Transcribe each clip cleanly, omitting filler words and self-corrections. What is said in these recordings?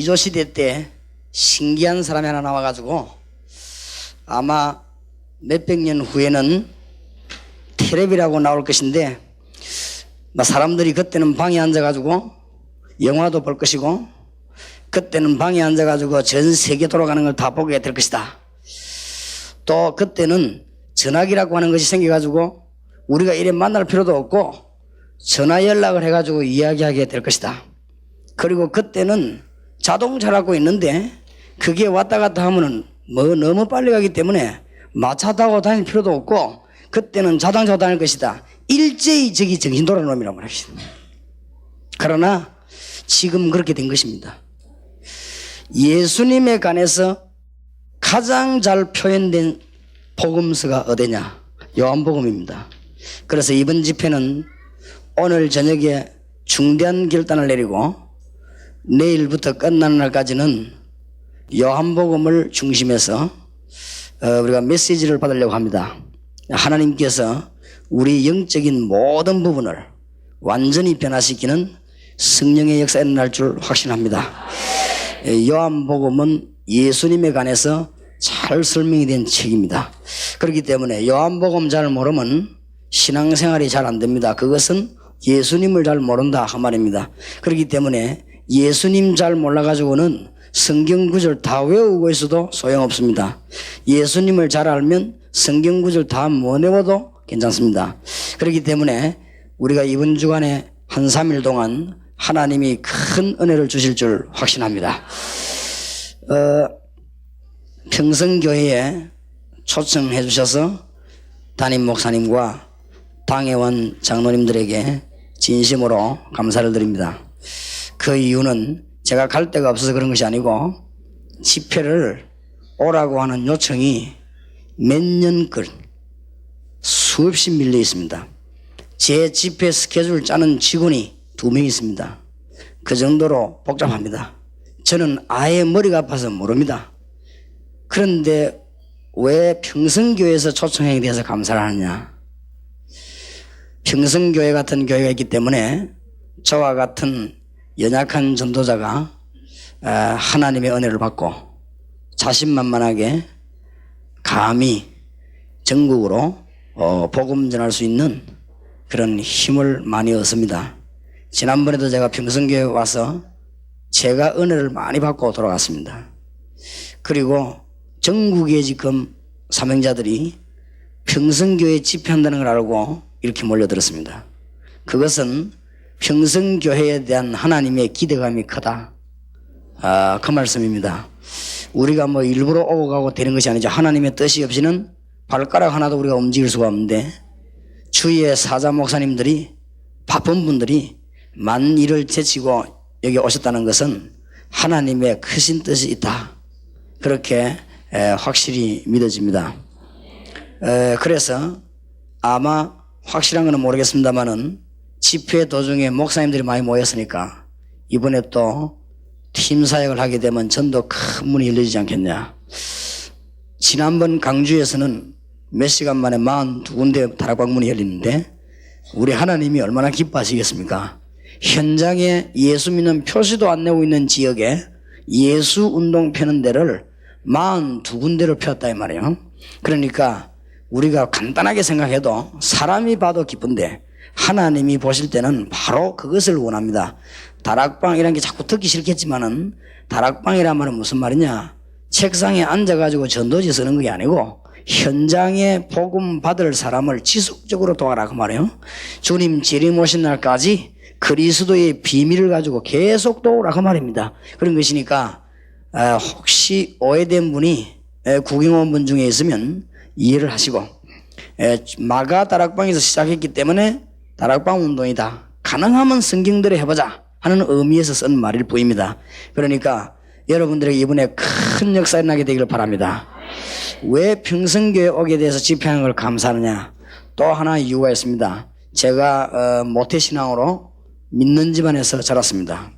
미조 시대 때 신기한 사람이 하나 나와가지고 아마 몇백 년 후에는 텔레비라고 나올 것인데 사람들이 그때는 방에 앉아가지고 영화도 볼 것이고 그때는 방에 앉아가지고 전 세계 돌아가는 걸 다 보게 될 것이다. 또 그때는 전화기라고 하는 것이 생겨가지고 우리가 이래 만날 필요도 없고 전화 연락을 해가지고 이야기하게 될 것이다. 그리고 그때는 자동차라고 있는데 그게 왔다 갔다 하면은 너무 빨리 가기 때문에 마차 타고 다닐 필요도 없고 그때는 자동차 다닐 것이다. 일제히 저기 정신 돌아온 놈이란 말이지. 그러나 지금 그렇게 된 것입니다. 예수님에 관해서 가장 잘 표현된 복음서가 어디냐? 요한복음입니다. 그래서 이번 집회는 오늘 저녁에 중대한 결단을 내리고 내일부터 끝나는 날까지는 요한복음을 중심해서 우리가 메시지를 받으려고 합니다. 하나님께서 우리 영적인 모든 부분을 완전히 변화시키는 성령의 역사가 일어날 줄 확신합니다. 요한복음은 예수님에 관해서 잘 설명이 된 책입니다. 그렇기 때문에 요한복음 잘 모르면 신앙생활이 잘 안 됩니다. 그것은 예수님을 잘 모른다 그 말입니다. 그렇기 때문에 예수님 잘 몰라가지고는 성경 구절 다 외우고 있어도 소용없습니다. 예수님을 잘 알면 성경 구절 다 못 외워도 괜찮습니다. 그렇기 때문에 우리가 이번 주간에 한 3일 동안 하나님이 큰 은혜를 주실 줄 확신합니다. 평성교회에 초청해 주셔서 담임 목사님과 당회원 장로님들에게 진심으로 감사를 드립니다. 그 이유는 제가 갈 데가 없어서 그런 것이 아니고 집회를 오라고 하는 요청이 몇 년걸 수없이 밀려 있습니다. 제 집회 스케줄 짜는 직원이 2명 있습니다. 그 정도로 복잡합니다. 저는 아예 머리가 아파서 모릅니다. 그런데 왜 평성교회에서 초청하게 돼서 감사를 하느냐? 평성교회 같은 교회가 있기 때문에 저와 같은 연약한 전도자가 하나님의 은혜를 받고 자신만만하게 감히 전국으로 복음 전할 수 있는 그런 힘을 많이 얻습니다. 지난번에도 제가 평성교회 와서 제가 은혜를 많이 받고 돌아갔습니다. 그리고 전국에 지금 사명자들이 평성교회 집회한다는 걸 알고 이렇게 몰려들었습니다. 그것은 평성교회에 대한 하나님의 기대감이 크다. 그 말씀입니다. 우리가 뭐 일부러 오고 가고 되는 것이 아니죠. 하나님의 뜻이 없이는 발가락 하나도 우리가 움직일 수가 없는데 주위의 사자 목사님들이 바쁜 분들이 많은 일을 제치고 여기 오셨다는 것은 하나님의 크신 뜻이 있다. 그렇게 확실히 믿어집니다. 그래서 아마 확실한 건 모르겠습니다만은 집회 도중에 목사님들이 많이 모였으니까 이번에 또 팀 사역을 하게 되면 전도 큰 문이 열리지 않겠냐. 지난번 강주에서는 몇 시간 만에 42군데 다락방문이 열리는데 우리 하나님이 얼마나 기뻐하시겠습니까? 현장에 예수 믿는 표시도 안 내고 있는 지역에 예수 운동 펴는 데를 42군데를 폈다 이 말이에요. 그러니까 우리가 간단하게 생각해도 사람이 봐도 기쁜데 하나님이 보실 때는 바로 그것을 원합니다. 다락방이라는 게 자꾸 듣기 싫겠지만은 다락방이란 말은 무슨 말이냐? 책상에 앉아가지고 전도지 쓰는 게 아니고 현장에 복음 받을 사람을 지속적으로 도와라 그 말이에요. 주님 재림 오신 날까지 그리스도의 비밀을 가지고 계속 도우라 그 말입니다. 그런 것이니까 혹시 오해된 분이 구경 온 분 중에 있으면 이해를 하시고 마가 다락방에서 시작했기 때문에 다락방 운동이다. 가능하면 성경대로 해보자 하는 의미에서 쓴 말일 뿐입니다. 그러니까 여러분들에게 이번에 큰 역사가 나게 되기를 바랍니다. 왜 평성교회 오게 돼서 집회하는 걸 감사하느냐? 또 하나 이유가 있습니다. 제가 모태신앙으로 믿는 집안에서 자랐습니다.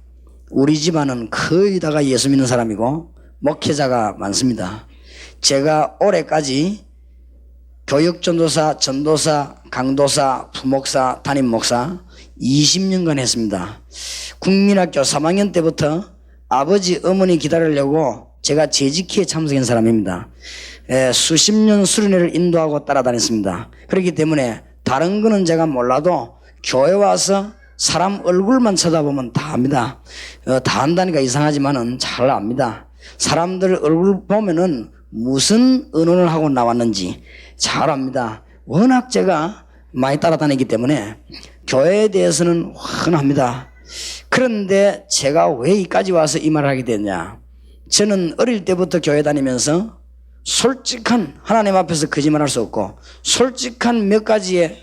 우리 집안은 거의 다가 예수 믿는 사람이고 목회자가 많습니다. 제가 올해까지 교육전도사, 전도사, 강도사, 부목사, 담임목사 20년간 했습니다. 국민학교 3학년 때부터 아버지, 어머니 기다리려고 제가 재직회에 참석한 사람입니다. 수십 년 수련회를 인도하고 따라다녔습니다. 그렇기 때문에 다른 거는 제가 몰라도 교회 와서 사람 얼굴만 쳐다보면 다 압니다. 다 안다니까 이상하지만은 잘 압니다. 사람들 얼굴 보면은 무슨 언어를 하고 나왔는지 잘 압니다. 워낙 제가 많이 따라다니기 때문에 교회에 대해서는 훤합니다. 그런데 제가 왜 여기까지 와서 이 말을 하게 됐냐? 저는 어릴 때부터 교회 다니면서 솔직한, 하나님 앞에서 거짓말할 수 없고 솔직한 몇 가지의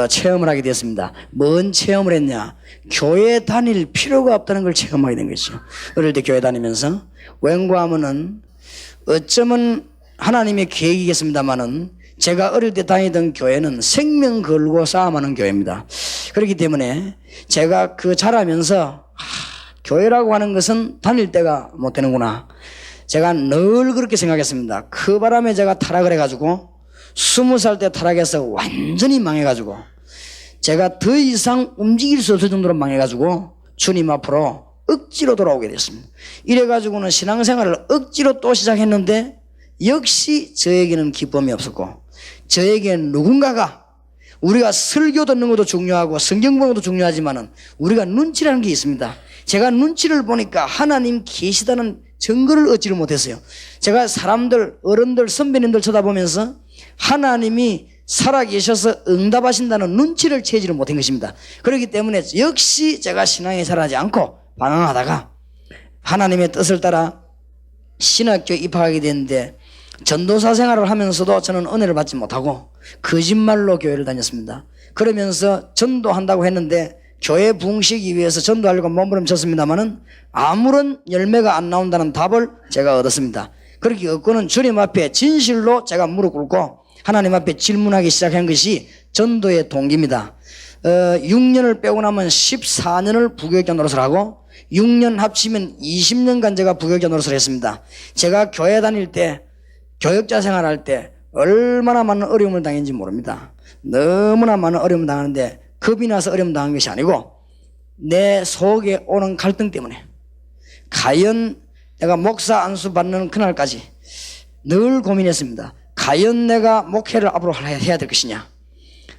체험을 하게 됐습니다. 뭔 체험을 했냐? 교회 다닐 필요가 없다는 걸 체험하게 된 것이죠. 어릴 때 교회 다니면서 왠가 하면은 어쩌면 하나님의 계획이겠습니다마는 제가 어릴 때 다니던 교회는 생명 걸고 싸움하는 교회입니다. 그렇기 때문에 제가 자라면서 교회라고 하는 것은 다닐 때가 못 되는구나. 제가 늘 그렇게 생각했습니다. 그 바람에 제가 타락을 해가지고 20살 때 타락해서 완전히 망해가지고 제가 더 이상 움직일 수 없을 정도로 망해가지고 주님 앞으로 억지로 돌아오게 됐습니다. 이래가지고는 신앙생활을 억지로 또 시작했는데 역시 저에게는 기쁨이 없었고 저에게는 누군가가 우리가 설교 듣는 것도 중요하고 성경 보는 것도 중요하지만은 우리가 눈치라는 게 있습니다. 제가 눈치를 보니까 하나님 계시다는 증거를 얻지를 못했어요. 제가 사람들, 어른들, 선배님들 쳐다보면서 하나님이 살아계셔서 응답하신다는 눈치를 채지를 못한 것입니다. 그렇기 때문에 역시 제가 신앙에 살아나지 않고 방황하다가 하나님의 뜻을 따라 신학교에 입학하게 됐는데 전도사 생활을 하면서도 저는 은혜를 받지 못하고 거짓말로 교회를 다녔습니다. 그러면서 전도한다고 했는데 교회 부흥시키기 위해서 전도하려고 몸부림쳤습니다마는 아무런 열매가 안 나온다는 답을 제가 얻었습니다. 그렇게 얻고는 주님 앞에 진실로 제가 무릎 꿇고 하나님 앞에 질문하기 시작한 것이 전도의 동기입니다. 6년을 빼고 나면 14년을 부교육자 노릇을 하고 6년 합치면 20년간 제가 부교육자 노릇을 했습니다. 제가 교회 다닐 때 교육자 생활할 때 얼마나 많은 어려움을 당했는지 모릅니다. 너무나 많은 어려움을 당하는데 겁이 나서 어려움 당한 것이 아니고 내 속에 오는 갈등 때문에 과연 내가 목사 안수 받는 그날까지 늘 고민했습니다. 과연 내가 목회를 앞으로 해야 될 것이냐,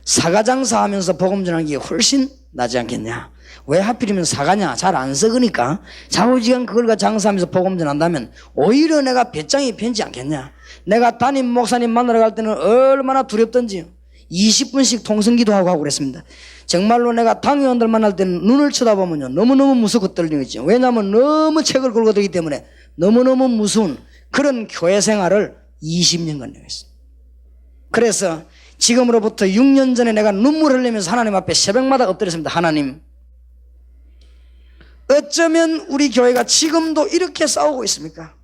사가장사 하면서 복음 전하는 게 훨씬 낫지 않겠냐. 왜 하필이면 사가냐? 잘 안 썩으니까 좌우지간 그걸 장사하면서 복음 전한다면 오히려 내가 배짱이 편지 않겠냐. 내가 담임 목사님 만나러 갈 때는 얼마나 두렵던지요. 20분씩 통성기도하고 하고 그랬습니다. 정말로 내가 당회원들 만날 때는 눈을 쳐다보면요 너무너무 무섭고 떨리는 거죠. 왜냐하면 너무 책을 걸고 들기 때문에 너무너무 무서운 그런 교회 생활을 20년간 했어요. 그래서 지금으로부터 6년 전에 내가 눈물을 흘리면서 하나님 앞에 새벽마다 엎드렸습니다. 하나님, 어쩌면 우리 교회가 지금도 이렇게 싸우고 있습니까?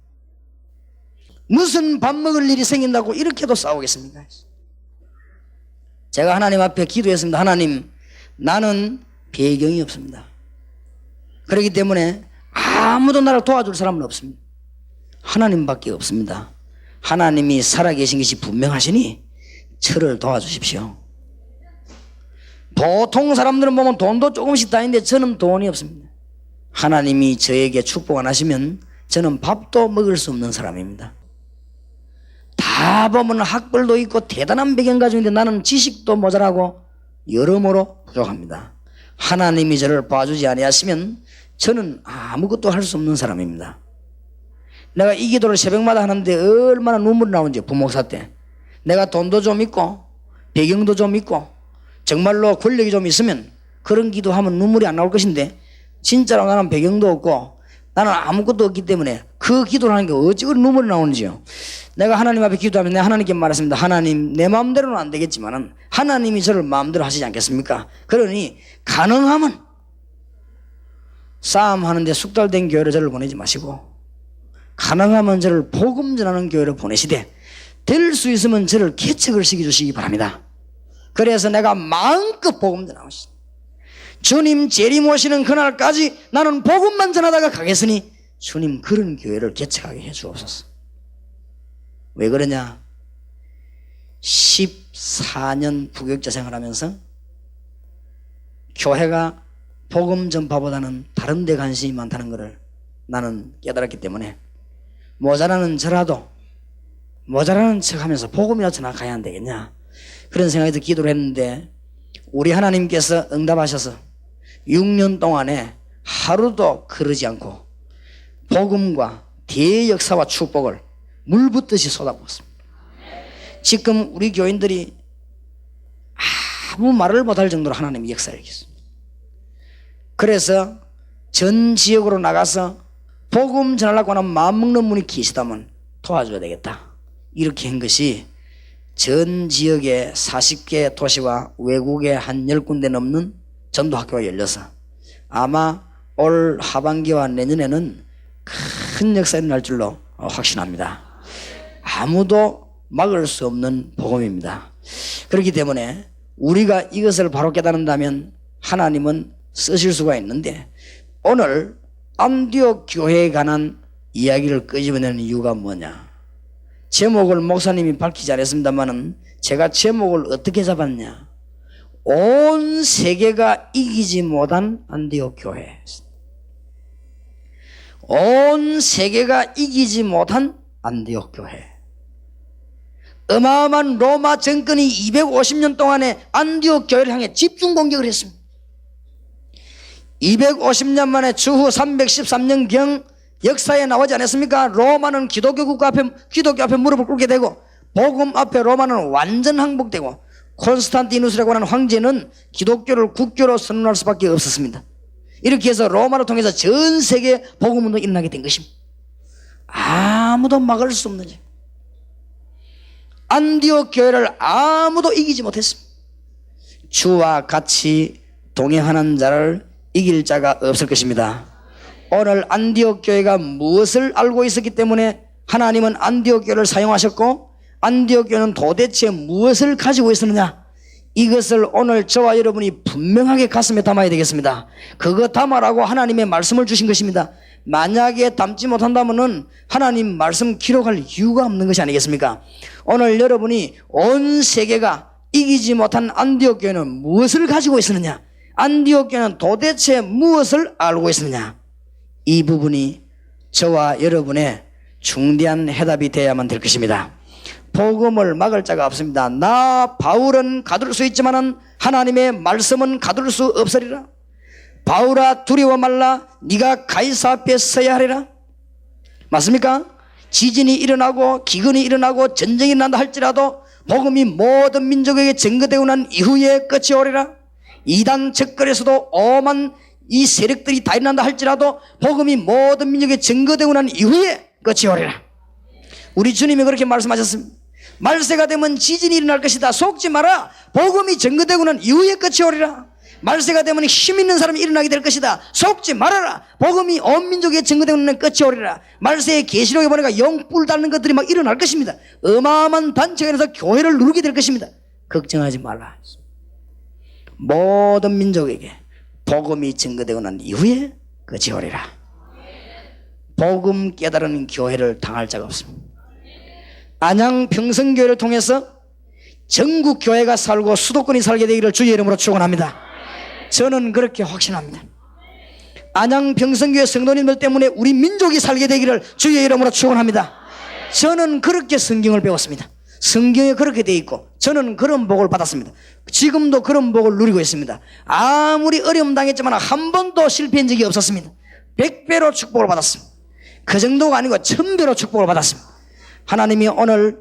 무슨 밥 먹을 일이 생긴다고 이렇게도 싸우겠습니까? 제가 하나님 앞에 기도했습니다. 하나님, 나는 배경이 없습니다. 그렇기 때문에 아무도 나를 도와줄 사람은 없습니다. 하나님밖에 없습니다. 하나님이 살아계신 것이 분명하시니 저를 도와주십시오. 보통 사람들은 보면 돈도 조금씩 다니는데 저는 돈이 없습니다. 하나님이 저에게 축복 안 하시면 저는 밥도 먹을 수 없는 사람입니다. 다 보면 학벌도 있고 대단한 배경 가지고 있는데 나는 지식도 모자라고 여러모로 부족합니다. 하나님이 저를 봐주지 아니하시면 저는 아무것도 할 수 없는 사람입니다. 내가 이 기도를 새벽마다 하는데 얼마나 눈물이 나오는지, 부목사 때 내가 돈도 좀 있고 배경도 좀 있고 정말로 권력이 좀 있으면 그런 기도하면 눈물이 안 나올 것인데 진짜로 나는 배경도 없고 나는 아무것도 없기 때문에 그 기도를 하는 게 어찌 그리 눈물이 나오는지요. 내가 하나님 앞에 기도하면 내가 하나님께 말했습니다. 하나님, 내 마음대로는 안 되겠지만은 하나님이 저를 마음대로 하시지 않겠습니까? 그러니 가능하면 싸움하는데 숙달된 교회로 저를 보내지 마시고 가능하면 저를 복음 전하는 교회로 보내시되 될 수 있으면 저를 개척을 시켜주시기 바랍니다. 그래서 내가 마음껏 복음 전하고 있습니다. 주님 재림 오시는 그날까지 나는 복음만 전하다가 가겠으니 주님 그런 교회를 개척하게 해 주옵소서. 왜 그러냐? 14년 부교육자 생활하면서 교회가 복음 전파보다는 다른 데 관심이 많다는 것을 나는 깨달았기 때문에 모자라는 저라도 모자라는 척하면서 복음이라도 전하가야 안 되겠냐, 그런 생각에서 기도를 했는데 우리 하나님께서 응답하셔서 6년 동안에 하루도 그러지 않고 복음과 대역사와 축복을 물붓듯이 쏟아부었습니다. 지금 우리 교인들이 아무 말을 못할 정도로 하나님의 역사를 일으켰습니다. 그래서 전 지역으로 나가서 복음 전하려고 하는 마음먹는 분이 계시다면 도와줘야 되겠다, 이렇게 한 것이 전 지역의 40개 도시와 외국의 한 10군데 넘는 전도학교가 열려서 아마 올 하반기와 내년에는 큰 역사가 일어날 줄로 확신합니다. 아무도 막을 수 없는 복음입니다. 그렇기 때문에 우리가 이것을 바로 깨닫는다면 하나님은 쓰실 수가 있는데, 오늘 안디옥 교회에 관한 이야기를 끄집어내는 이유가 뭐냐, 제목을 목사님이 밝히지 않았습니다만은 제가 제목을 어떻게 잡았냐, 온 세계가 이기지 못한 안디옥 교회, 온 세계가 이기지 못한 안디옥 교회. 어마어마한 로마 정권이 250년 동안에 안디옥 교회를 향해 집중 공격을 했습니다. 250년 만에 주후 313년경 역사에 나오지 않았습니까? 로마는 기독교 앞에 무릎을 꿇게 되고 복음 앞에 로마는 완전 항복되고 콘스탄티누스라고 하는 황제는 기독교를 국교로 선언할 수밖에 없었습니다. 이렇게 해서 로마를 통해서 전 세계 복음운동이 일어나게 된 것입니다. 아무도 막을 수 없는 일. 안디옥 교회를 아무도 이기지 못했습니다. 주와 같이 동행하는 자를 이길 자가 없을 것입니다. 오늘 안디옥 교회가 무엇을 알고 있었기 때문에 하나님은 안디옥 교회를 사용하셨고 안디옥 교회는 도대체 무엇을 가지고 있었느냐, 이것을 오늘 저와 여러분이 분명하게 가슴에 담아야 되겠습니다. 그거 담아라고 하나님의 말씀을 주신 것입니다. 만약에 담지 못한다면 하나님 말씀 기록할 이유가 없는 것이 아니겠습니까? 오늘 여러분이 온 세계가 이기지 못한 안디옥 교회는 무엇을 가지고 있었느냐, 안디옥 교회는 도대체 무엇을 알고 있었느냐, 이 부분이 저와 여러분의 중대한 해답이 되어야만 될 것입니다. 복음을 막을 자가 없습니다. 나 바울은 가둘 수 있지만은 하나님의 말씀은 가둘 수 없으리라. 바울아 두려워 말라, 네가 가이사 앞에 서야 하리라. 맞습니까? 지진이 일어나고 기근이 일어나고 전쟁이 일어난다 할지라도 복음이 모든 민족에게 전거되고 난 이후에 끝이 오리라. 이단 적거리에서도 오만 이 세력들이 다 일어난다 할지라도 복음이 모든 민족에게 전거되고 난 이후에 끝이 오리라. 우리 주님이 그렇게 말씀하셨습니다. 말세가 되면 지진이 일어날 것이다. 속지 마라. 복음이 전거되고 난 이후에 끝이 오리라. 말세가 되면 힘 있는 사람이 일어나게 될 것이다. 속지 말아라. 복음이 온 민족에 전거되고 난 끝이 오리라. 말세의 계시록에 보니까 영뿔 닳는 것들이 막 일어날 것입니다. 어마어마한 단체가 일어나서 교회를 누르게 될 것입니다. 걱정하지 말라. 모든 민족에게 복음이 전거되고 난 이후에 끝이 오리라. 복음 깨달은 교회를 당할 자가 없습니다. 안양 평성교회를 통해서 전국 교회가 살고 수도권이 살게 되기를 주의 이름으로 축원합니다. 저는 그렇게 확신합니다. 안양 평성교회 성도님들 때문에 우리 민족이 살게 되기를 주의 이름으로 축원합니다. 저는 그렇게 성경을 배웠습니다. 성경에 그렇게 되어 있고 저는 그런 복을 받았습니다. 지금도 그런 복을 누리고 있습니다. 아무리 어려움 당했지만 한 번도 실패한 적이 없었습니다. 100배로 축복을 받았습니다. 그 정도가 아니고 1000배로 축복을 받았습니다. 하나님이 오늘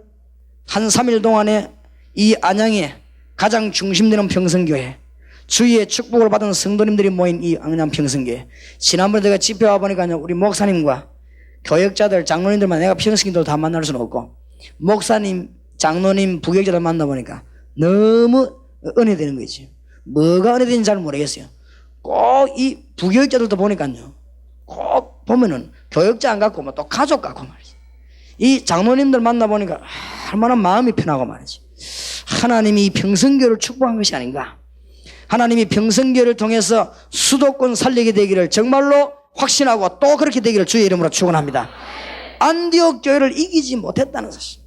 한 3일 동안에 이 안양에 가장 중심되는 평성교회, 주위에 축복을 받은 성도님들이 모인 이 안양 평성교회, 지난번에 제가 집회 와보니까 우리 목사님과 교역자들, 장로님들만, 내가 평성교회도 다 만날 수는 없고 목사님, 장로님, 부교역자들 만나보니까 너무 은혜되는 거지. 뭐가 은혜되는지 잘 모르겠어요. 꼭 이 부교역자들도 보니까요, 꼭 보면은 교역자 안 갖고 뭐 또 가족 갖고 말이지. 이 장로님들 만나보니까 얼마나 마음이 편하고 말이지. 하나님이 평성교를 축복한 것이 아닌가. 하나님이 평성교를 통해서 수도권 살리게 되기를 정말로 확신하고 또 그렇게 되기를 주의 이름으로 축원합니다. 안디옥 교회를 이기지 못했다는 사실.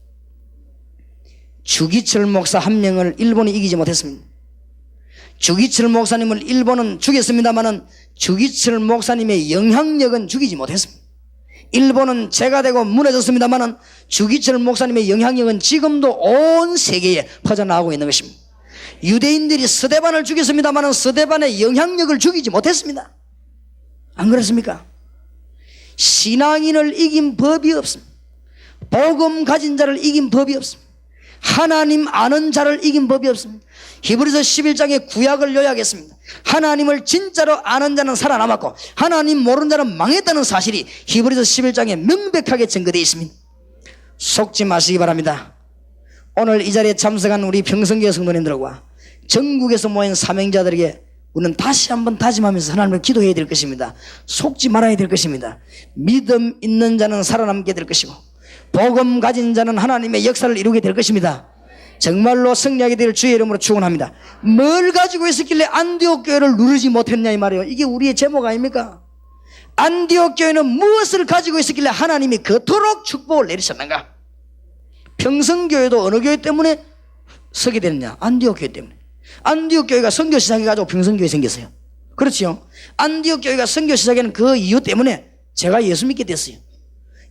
주기철 목사 한 명을 일본이 이기지 못했습니다. 주기철 목사님을 일본은 죽였습니다마는 주기철 목사님의 영향력은 죽이지 못했습니다. 일본은 재가 되고 무너졌습니다마는 주기철 목사님의 영향력은 지금도 온 세계에 퍼져나가고 있는 것입니다. 유대인들이 스데반을 죽였습니다마는 스데반의 영향력을 죽이지 못했습니다. 안 그렇습니까? 신앙인을 이긴 법이 없습니다. 복음 가진 자를 이긴 법이 없습니다. 하나님 아는 자를 이긴 법이 없습니다. 히브리서 11장의 구약을 요약했습니다. 하나님을 진짜로 아는 자는 살아남았고 하나님 모르는 자는 망했다는 사실이 히브리서 11장에 명백하게 증거되어 있습니다. 속지 마시기 바랍니다. 오늘 이 자리에 참석한 우리 평성교회 성도님들과 전국에서 모인 사명자들에게 우리는 다시 한번 다짐하면서 하나님을 기도해야 될 것입니다. 속지 말아야 될 것입니다. 믿음 있는 자는 살아남게 될 것이고 복음 가진 자는 하나님의 역사를 이루게 될 것입니다. 정말로 승리하게 될 주의 이름으로 축원합니다. 뭘 가지고 있었길래 안디옥 교회를 누르지 못했냐 이 말이에요. 이게 우리의 제목 아닙니까? 안디옥 교회는 무엇을 가지고 있었길래 하나님이 그토록 축복을 내리셨는가? 평성교회도 어느 교회 때문에 서게 되느냐? 안디옥 교회 때문에. 안디옥 교회가 선교 시작해가지고 평성교회 생겼어요. 그렇지요? 안디옥 교회가 선교 시작하는 그 이유 때문에 제가 예수 믿게 됐어요.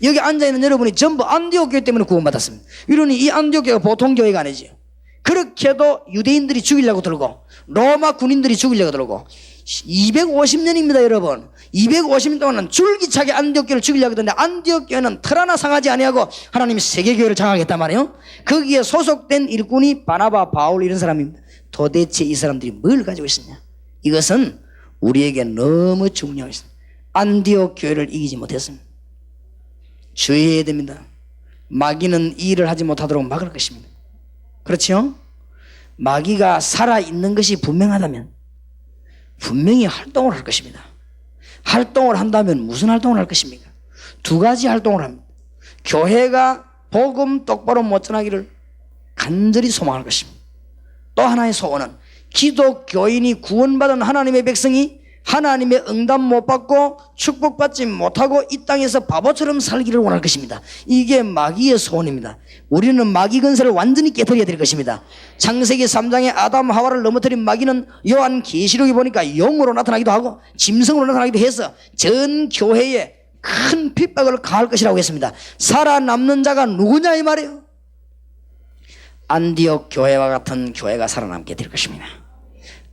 여기 앉아있는 여러분이 전부 안디옥 교회 때문에 구원받았습니다. 이러니 이 안디옥 교회가 보통 교회가 아니지요. 그렇게도 유대인들이 죽이려고 들고 로마 군인들이 죽이려고 들고 250년입니다 여러분. 250년 동안은 줄기차게 안디옥 교회를 죽이려고 했는데 안디옥 교회는 털 하나 상하지 아니하고 하나님이 세계교회를 장악했단 말이에요. 거기에 소속된 일꾼이 바나바, 바울 이런 사람입니다. 도대체 이 사람들이 뭘 가지고 있었냐? 이것은 우리에게 너무 중요했습니다. 안디옥 교회를 이기지 못했습니다. 주의해야 됩니다. 마귀는 이 일을 하지 못하도록 막을 것입니다. 그렇죠? 마귀가 살아있는 것이 분명하다면 분명히 활동을 할 것입니다. 활동을 한다면 무슨 활동을 할 것입니까? 두 가지 활동을 합니다. 교회가 복음 똑바로 못 전하기를 간절히 소망할 것입니다. 또 하나의 소원은 기독교인이 구원받은 하나님의 백성이 하나님의 응답 못 받고 축복받지 못하고 이 땅에서 바보처럼 살기를 원할 것입니다. 이게 마귀의 소원입니다. 우리는 마귀 근세를 완전히 깨뜨려야 될 것입니다. 창세기 3장에 아담 하와를 넘어뜨린 마귀는 요한 계시록에 보니까 용으로 나타나기도 하고 짐승으로 나타나기도 해서 전 교회에 큰 핍박을 가할 것이라고 했습니다. 살아남는 자가 누구냐 이 말이에요. 안디옥 교회와 같은 교회가 살아남게 될 것입니다.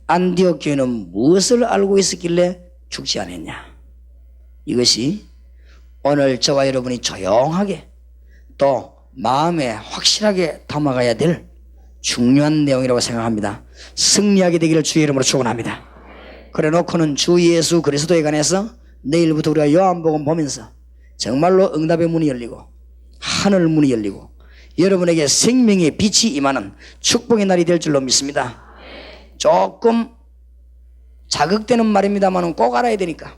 안디옥 교회는 무엇을 알고 있었길래 죽지 않았냐? 이것이 오늘 저와 여러분이 조용하게 또 마음에 확실하게 담아가야 될 중요한 내용이라고 생각합니다. 승리하게 되기를 주의 이름으로 축원합니다. 그래 놓고는 주 예수 그리스도에 관해서 내일부터 우리가 요한복음 보면서 정말로 응답의 문이 열리고 하늘 문이 열리고 여러분에게 생명의 빛이 임하는 축복의 날이 될 줄로 믿습니다. 조금 자극되는 말입니다만 꼭 알아야 되니까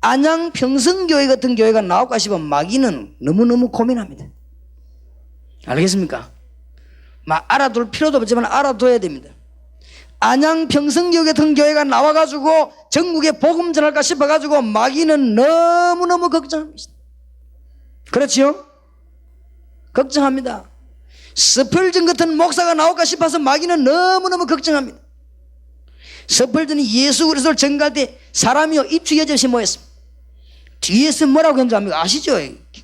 안양 평성교회 같은 교회가 나올까 싶으면 마귀는 너무너무 고민합니다. 알겠습니까? 막 알아둘 필요도 없지만 알아둬야 됩니다. 안양 평성교회 같은 교회가 나와가지고 전국에 복음 전할까 싶어가지고 마귀는 너무너무 걱정합니다. 그렇지요? 걱정합니다. 스펄전 같은 목사가 나올까 싶어서 마귀는 너무너무 걱정합니다. 스펄전이 예수 그리스도를 전가할 때 사람이요 입추 여럿이 모였습니다. 뒤에서 뭐라고 했는지 압니까? 아시죠?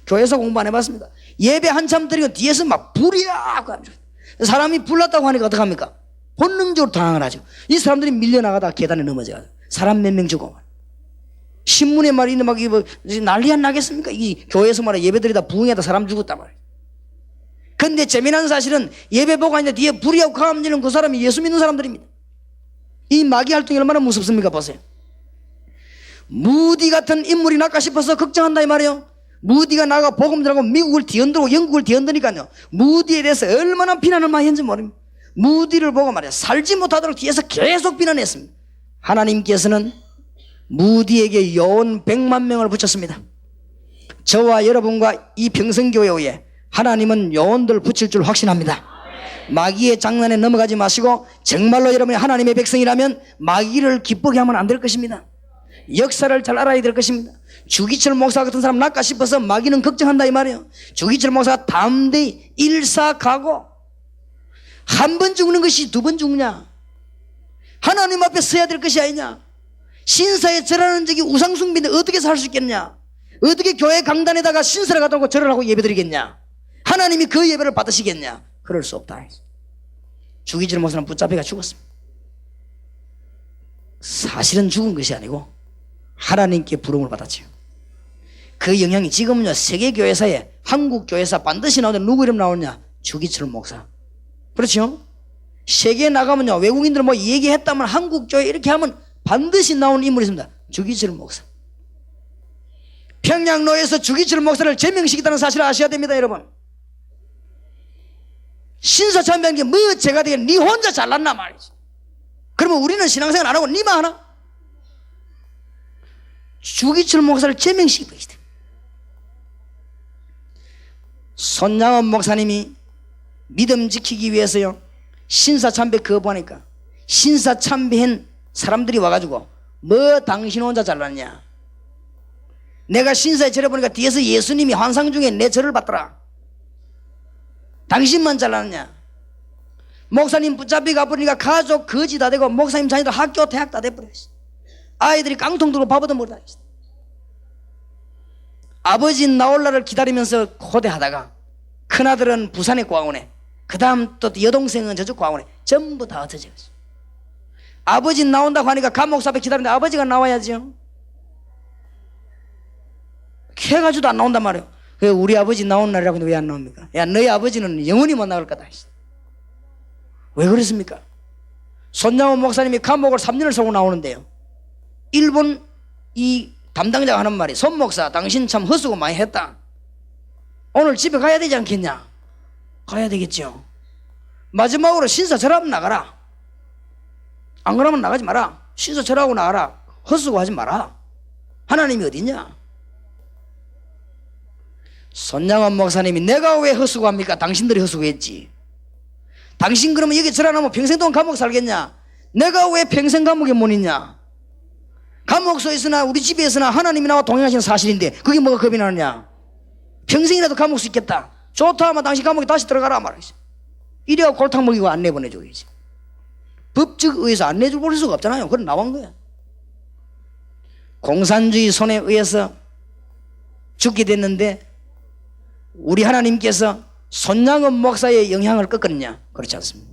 교회에서 공부 안 해봤습니다. 예배 한참 드리고 뒤에서 막 불이야! 사람이 불났다고 하니까 어떡합니까? 본능적으로 당황을 하죠. 이 사람들이 밀려나가다가 계단에 넘어져가지고 사람 몇 명 죽고 신문에 말이는 막 난리 안 나겠습니까? 이 교회에서 말이야 예배 드리다 부흥하다 사람 죽었단 말이에요. 근데 재미난 사실은 예배 보고 하니까 뒤에 불이하고 감지는 그 사람이 예수 믿는 사람들입니다. 이 마귀 활동이 얼마나 무섭습니까? 보세요. 무디 같은 인물이 날까 싶어서 걱정한다 이 말이에요. 무디가 나가 복음 전하고 미국을 뒤흔들고 영국을 뒤흔드니까요. 무디에 대해서 얼마나 비난을 많이 했는지 모릅니다. 무디를 보고 말이야 살지 못하도록 뒤에서 계속 비난했습니다. 하나님께서는 무디에게 요원 100만 명을 붙였습니다. 저와 여러분과 이 평성교회에 하나님은 요원들 붙일 줄 확신합니다. 마귀의 장난에 넘어가지 마시고 정말로 여러분이 하나님의 백성이라면 마귀를 기쁘게 하면 안 될 것입니다. 역사를 잘 알아야 될 것입니다. 주기철 목사 같은 사람 낫까 싶어서 마귀는 걱정한다 이 말이에요. 주기철 목사가 담대히 일사가고 한 번 죽는 것이 두 번 죽냐? 하나님 앞에 서야 될 것이 아니냐? 신사에 절하는 적이 우상숭배인데 어떻게 살 수 있겠냐? 어떻게 교회 강단에다가 신설을 갖다 놓고 절을 하고 예배드리겠냐? 하나님이 그 예배를 받으시겠냐? 그럴 수 없다. 주기철 목사는 붙잡혀가 죽었습니다. 사실은 죽은 것이 아니고 하나님께 부름을 받았죠. 그 영향이 지금은요, 세계교회사에 한국교회사 반드시 나오는데 누구 이름 나오냐? 주기철 목사. 그렇죠? 세계에 나가면요, 외국인들 뭐 얘기했다면 한국교회 이렇게 하면 반드시 나오는 인물이 있습니다. 주기철 목사. 평양로에서 주기철 목사를 제명시켰다는 사실을 아셔야 됩니다, 여러분. 신사참배한 게 뭐 죄가 되게 네 혼자 잘났나 말이지. 그러면 우리는 신앙생활 안 하고 니만 하나? 주기철 목사를 제명시키고 있다. 손양원 목사님이 믿음 지키기 위해서요, 신사참배 거부하니까 신사참배한 사람들이 와가지고 뭐 당신 혼자 잘났냐? 내가 신사에 절해보니까 뒤에서 예수님이 환상 중에 내 절을 받더라. 당신만 잘났냐? 목사님 붙잡히 가버리니까 가족 거지 다 되고 목사님 자녀들 학교 대학 다 돼버렸어. 아이들이 깡통 들고 밥얻어 먹다. 아버지 나올 날을 기다리면서 고대하다가 큰아들은 부산에 고아원에, 그 다음 또 여동생은 저쪽 고아원에 전부 다 흩어졌어요. 아버지 나온다고 하니까 감옥사 앞에 기다리는데 아버지가 나와야죠. 해가지고도 안 나온단 말이에요. 우리 아버지 나온 날이라고 왜 안 나옵니까? 야, 너희 아버지는 영원히 못 나올 거다. 왜 그랬습니까? 손양원 목사님이 감옥을 3년을 서고 나오는데요, 일본 이 담당자가 하는 말이, 손 목사 당신 참 헛수고 많이 했다. 오늘 집에 가야 되지 않겠냐? 가야 되겠죠. 마지막으로 신사 절하면 나가라. 안 그러면 나가지 마라. 신사 절하고 나가라. 헛수고 하지 마라. 하나님이 어디냐? 손양원 목사님이 내가 왜 헛수고합니까? 당신들이 헛수고했지. 당신 그러면 여기 절 안 하면 평생 동안 감옥 살겠냐? 내가 왜 평생 감옥에 못 있냐? 감옥소에 있으나 우리 집에 있으나 하나님이 나와 동행하시는 사실인데 그게 뭐가 겁이 나느냐? 평생이라도 감옥 수 있겠다. 좋다 하면 당신 감옥에 다시 들어가라 말이지. 이래야 골탕 먹이고 안 내보내줘야지. 법적 의해서 안 내줄 볼 수가 없잖아요. 그건 나온 거야. 공산주의 손에 의해서 죽게 됐는데 우리 하나님께서 손양원 목사의 영향을 꺾었느냐? 그렇지 않습니다.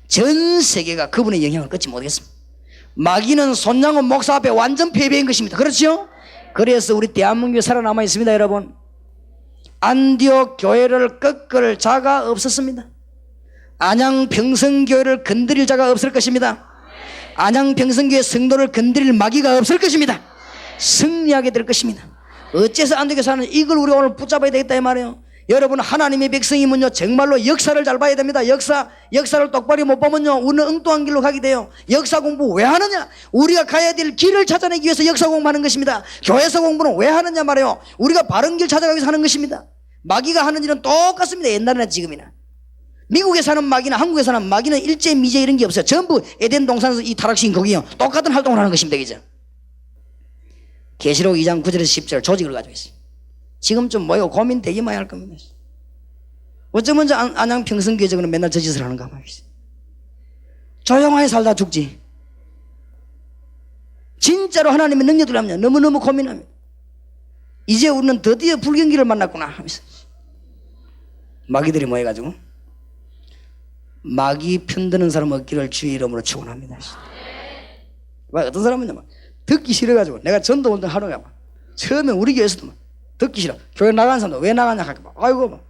전 세계가 그분의 영향을 꺾지 못했습니다. 마귀는 손양원 목사 앞에 완전 패배한 것입니다. 그렇죠? 그래서 우리 대한민국에 살아남아 있습니다. 여러분, 안디옥 교회를 꺾을 자가 없었습니다. 안양 평성교회를 건드릴 자가 없을 것입니다. 안양 평성교회 성도를 건드릴 마귀가 없을 것입니다. 승리하게 될 것입니다. 어째서 안디옥에 사는 이걸 우리 오늘 붙잡아야 되겠다 이 말이에요. 여러분, 하나님의 백성이면요 정말로 역사를 잘 봐야 됩니다. 역사를 똑바로 못 보면요 우리는 엉뚱한 길로 가게 돼요. 역사 공부 왜 하느냐? 우리가 가야 될 길을 찾아내기 위해서 역사 공부하는 것입니다. 교회에서 공부는 왜 하느냐 말이에요. 우리가 바른 길 찾아가기 위해서 하는 것입니다. 마귀가 하는 일은 똑같습니다. 옛날이나 지금이나. 미국에 사는 마귀나 한국에 사는 마귀는 일제 미제 이런 게 없어요. 전부 에덴 동산에서 이 타락신 거기요 똑같은 활동을 하는 것입니다. 그죠? 계시록 2장 9절에서 10절 조직을 가지고 있어요. 지금 좀 모이고 고민 되게 많이 할 겁니다. 어쩌면 안양 평성교회 적은 맨날 저 짓을 하는가 말이지. 조용하게 살다 죽지. 진짜로 하나님의 능력을 하면 너무너무 고민합니다. 이제 우리는 드디어 불경기를 만났구나 하면서 마귀들이 모여가지고 마귀 편드는 사람 없기를 주의 이름으로 축원합니다. 어떤 사람은요 막 듣기 싫어가지고 내가 전도 운동 하러가 막 처음에 우리 교회에서도 막 듣기 싫어. 교회 나가는 사람도 왜 나가냐 할까 봐. 아이고 막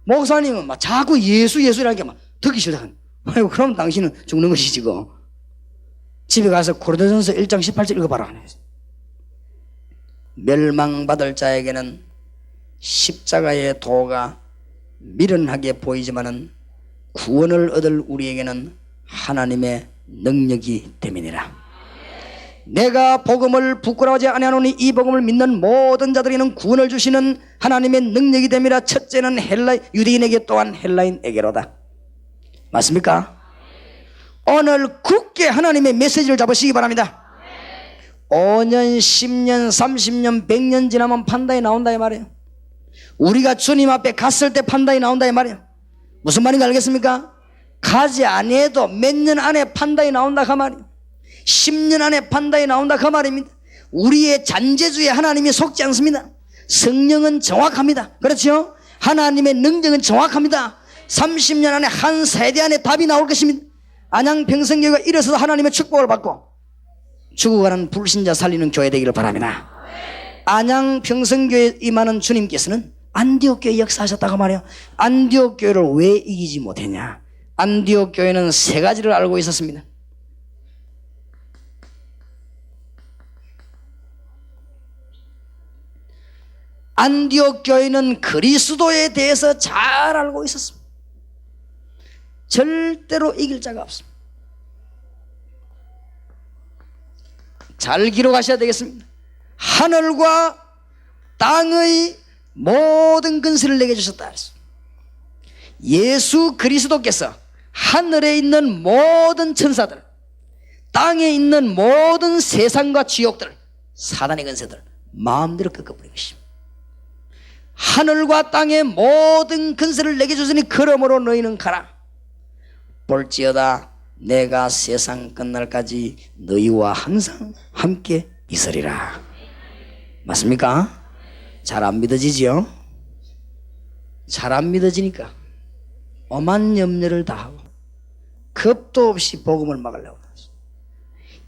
목사님은 막 자꾸 예수라는 게 막 듣기 싫다. 아이고 그럼 당신은 죽는 것이지 그. 집에 가서 고린도전서 1장 18절 읽어봐라. 멸망받을 자에게는 십자가의 도가 미련하게 보이지만은 구원을 얻을 우리에게는 하나님의 능력이 됨이니라. 내가 복음을 부끄러워하지 아니하노니 이 복음을 믿는 모든 자들에게는 구원을 주시는 하나님의 능력이 됨이라. 첫째는 유대인에게 또한 헬라인에게로다. 맞습니까? 오늘 굳게 하나님의 메시지를 잡으시기 바랍니다. 5년, 10년, 30년, 100년 지나면 판단이 나온다 이 말이에요. 우리가 주님 앞에 갔을 때 판단이 나온다 이 말이에요. 무슨 말인지 알겠습니까? 가지 않아도 몇 년 안에 판단이 나온다 그 말이에요. 10년 안에 판단이 나온다 그 말입니다. 우리의 잔재주에 하나님이 속지 않습니다. 성령은 정확합니다. 그렇죠? 하나님의 능력은 정확합니다. 30년 안에 한 세대 안에 답이 나올 것입니다. 안양 평생교회가 일어서서 하나님의 축복을 받고 죽어가는 불신자 살리는 교회 되기를 바랍니다. 안양 평생교회에 임하는 주님께서는 안디옥 교회 역사하셨다고 말해요. 안디옥 교회를 왜 이기지 못했냐? 안디옥 교회는 세 가지를 알고 있었습니다. 안디옥 교회는 그리스도에 대해서 잘 알고 있었습니다. 절대로 이길 자가 없습니다. 잘 기록하셔야 되겠습니다. 하늘과 땅의 모든 근세를 내게 주셨다. 예수 그리스도께서 하늘에 있는 모든 천사들, 땅에 있는 모든 세상과 지옥들, 사단의 근세들 마음대로 꺾어버린 것입니다. 하늘과 땅의 모든 근세를 내게 주시니 그러므로 너희는 가라. 볼지어다 내가 세상 끝날까지 너희와 항상 함께 있으리라. 맞습니까? 잘 안 믿어지지요? 잘 안 믿어지니까 엄한 염려를 다하고 겁도 없이 복음을 막으려고 하죠.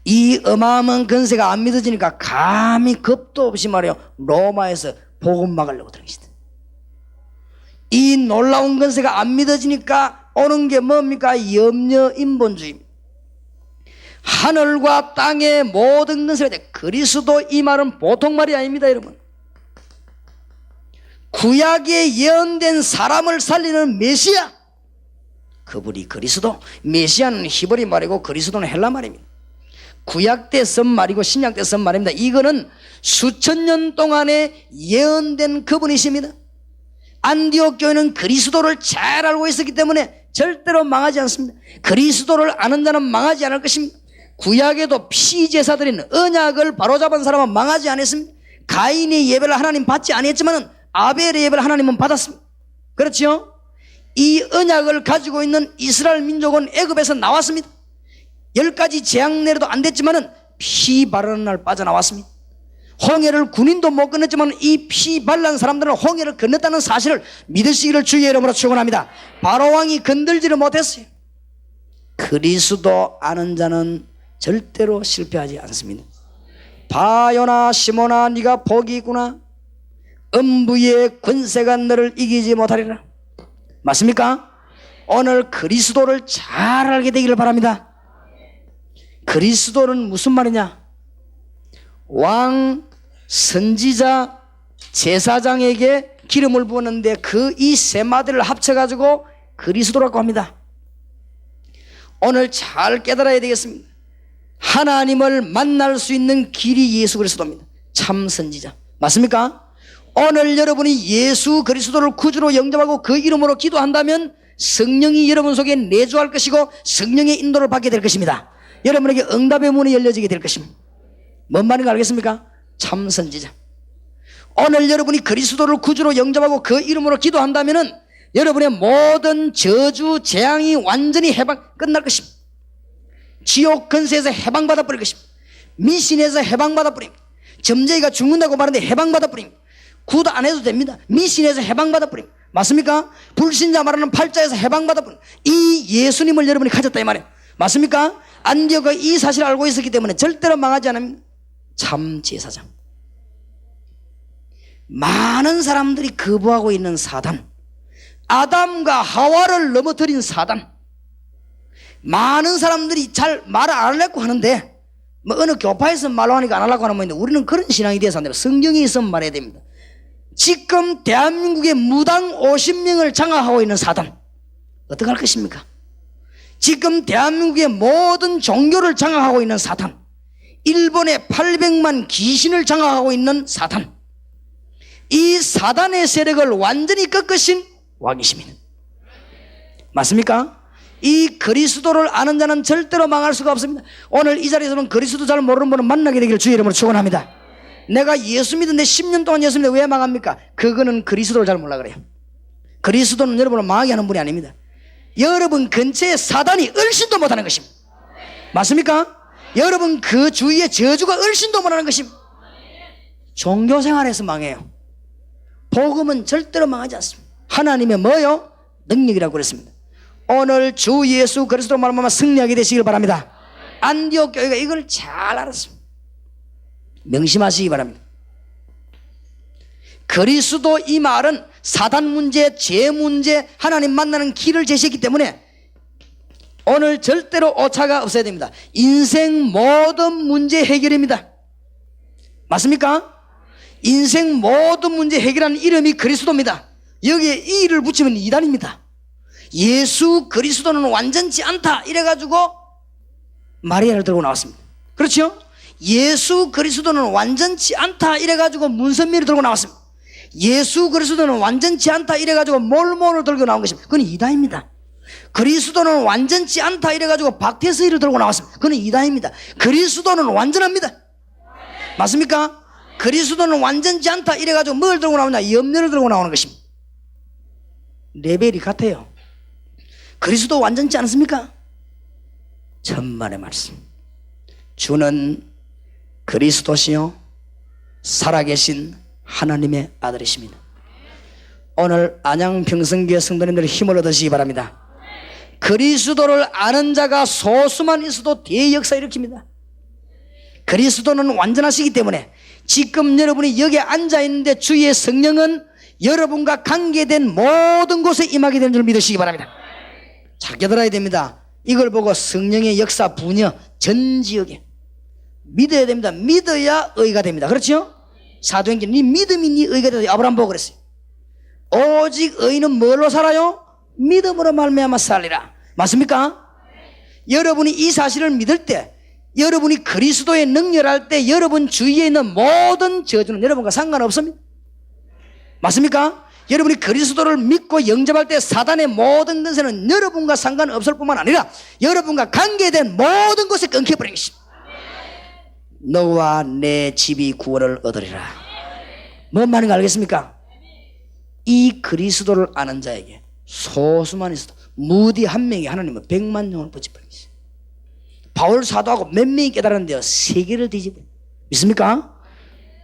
이 어마어마한 근세가 안 믿어지니까 감히 겁도 없이 말이요 로마에서 복음 막으려고 들으시다. 이 놀라운 근세가 안 믿어지니까 오는 게 뭡니까? 염려 인본주의입니다. 하늘과 땅의 모든 근세가 돼. 그리스도 이 말은 보통 말이 아닙니다, 여러분. 구약에 예언된 사람을 살리는 메시아, 그분이 그리스도. 메시아는 히브리 말이고 그리스도는 헬라 말입니다. 구약 때 쓴 말이고 신약 때 쓴 말입니다. 이거는 수천 년 동안에 예언된 그분이십니다. 안디옥 교회는 그리스도를 잘 알고 있었기 때문에 절대로 망하지 않습니다. 그리스도를 아는 자는 망하지 않을 것입니다. 구약에도 피제사드린 언약을 바로잡은 사람은 망하지 않았습니다. 가인의 예배를 하나님 받지 않았지만 아벨의 예배를 하나님은 받았습니다. 그렇죠? 이 언약을 가지고 있는 이스라엘 민족은 애굽에서 나왔습니다. 10가지 재앙 내려도 안 됐지만 피 바르는 날 빠져나왔습니다. 홍해를 군인도 못 건넜지만 이 피 발란 사람들은 홍해를 건넜다는 사실을 믿으시기를 주의 이름으로 축원합니다. 바로왕이 건들지를 못했어요. 그리스도 아는 자는 절대로 실패하지 않습니다. 바요나 시몬아 네가 복이 있구나. 음부의 권세가 너를 이기지 못하리라. 맞습니까? 오늘 그리스도를 잘 알게 되기를 바랍니다. 그리스도는 무슨 말이냐? 왕, 선지자, 제사장에게 기름을 부었는데 그 이 세 마디를 합쳐가지고 그리스도라고 합니다. 오늘 잘 깨달아야 되겠습니다. 하나님을 만날 수 있는 길이 예수 그리스도입니다. 참 선지자. 맞습니까? 오늘 여러분이 예수 그리스도를 구주로 영접하고 그 이름으로 기도한다면 성령이 여러분 속에 내주할 것이고 성령의 인도를 받게 될 것입니다. 여러분에게 응답의 문이 열려지게 될 것입니다. 뭔 말인가 알겠습니까? 참 선지자. 오늘 여러분이 그리스도를 구주로 영접하고 그 이름으로 기도한다면 여러분의 모든 저주 재앙이 완전히 끝날 것입니다. 지옥 근세에서 해방받아 버릴 것입니다. 미신에서 해방받아 버립니다. 점쟁이가 죽는다고 말하는데 해방받아 버립니다. 구도 안 해도 됩니다. 미신에서 해방받아 버립니다. 맞습니까? 불신자 말하는 팔자에서 해방받아 버립니다. 이 예수님을 여러분이 가졌다 이 말이에요. 맞습니까? 안디옥이 이 사실을 알고 있었기 때문에 절대로 망하지 않습니다. 참 제사장. 많은 사람들이 거부하고 있는 사단, 아담과 하와를 넘어뜨린 사단. 많은 사람들이 잘 말을 안 하려고 하는데 뭐 어느 교파에서 말로 하니까 안 하려고 하는 모인데 우리는 그런 신앙이 되어서 안 됩니다. 성경이 있으면 말해야 됩니다. 지금 대한민국의 무당 50명을 장악하고 있는 사단 어떻게 할 것입니까? 지금 대한민국의 모든 종교를 장악하고 있는 사단, 일본의 800만 귀신을 장악하고 있는 사단, 이 사단의 세력을 완전히 꺾으신 왕이십니다. 맞습니까? 이 그리스도를 아는 자는 절대로 망할 수가 없습니다. 오늘 이 자리에서는 그리스도 잘 모르는 분을 만나게 되기를 주의 이름으로 축원합니다. 내가 예수 믿는데 10년 동안 예수 믿는데 왜 망합니까? 그거는 그리스도를 잘 몰라 그래요. 그리스도는 여러분을 망하게 하는 분이 아닙니다. 여러분 근처에 사단이 얼씬도 못하는 것입니다. 맞습니까? 여러분 그 주위에 저주가 얼씬도 못하는 것입니다. 종교생활에서 망해요. 복음은 절대로 망하지 않습니다. 하나님의 뭐요? 능력이라고 그랬습니다. 오늘 주 예수 그리스도 말미암아 승리하게 되시길 바랍니다. 안디옥 교회가 이걸 잘 알았습니다. 명심하시기 바랍니다. 그리스도 이 말은 사단 문제, 죄 문제, 하나님 만나는 길을 제시했기 때문에 오늘 절대로 오차가 없어야 됩니다. 인생 모든 문제 해결입니다. 맞습니까? 인생 모든 문제 해결하는 이름이 그리스도입니다. 여기에 이 일을 붙이면 이단입니다. 예수 그리스도는 완전치 않다 이래가지고 마리아를 들고 나왔습니다. 그렇죠? 예수 그리스도는 완전치 않다 이래가지고 문선미를 들고 나왔습니다. 예수 그리스도는 완전치 않다 이래가지고 몰몬을 들고 나온 것입니다. 그건 이단입니다. 그리스도는 완전치 않다 이래가지고 박태서이를 들고 나왔습니다. 그건 이단입니다. 그리스도는 완전합니다. 맞습니까? 그리스도는 완전치 않다 이래가지고 뭘 들고 나오냐? 염려를 들고 나오는 것입니다. 레벨이 같아요. 그리스도 완전치 않습니까? 천만의 말씀. 주는 그리스도시요 살아계신 하나님의 아들이십니다. 오늘 안양평성교회 성도님들 힘을 얻으시기 바랍니다. 그리스도를 아는 자가 소수만 있어도 대역사 일으킵니다. 그리스도는 완전하시기 때문에 지금 여러분이 여기에 앉아있는데 주의 성령은 여러분과 관계된 모든 곳에 임하게 되는 줄 믿으시기 바랍니다. 잘 깨달아야 됩니다. 이걸 보고 성령의 역사 분야 전 지역에 믿어야 됩니다. 믿어야 의가 됩니다. 그렇죠? 사도행전 네 믿음이 네 의가 되다 아브라함 보고 그랬어요. 오직 의는 뭘로 살아요? 믿음으로 말미암아 살리라. 맞습니까? 여러분이 이 사실을 믿을 때, 여러분이 그리스도의 능력을 할 때 여러분 주위에 있는 모든 저주는 여러분과 상관없습니다. 맞습니까? 여러분이 그리스도를 믿고 영접할 때 사단의 모든 근세는 여러분과 상관없을 뿐만 아니라 여러분과 관계된 모든 것에 끊겨버린 것입니다. 너와 내 집이 구원을 얻으리라. 뭔 말인가 알겠습니까? 이 그리스도를 아는 자에게 소수만 있어도 무디 한 명이 하나님은 100만 영을 붙여버린 것이죠. 바울 사도하고 몇 명이 깨달았는데요, 세계를 뒤집어요. 믿습니까?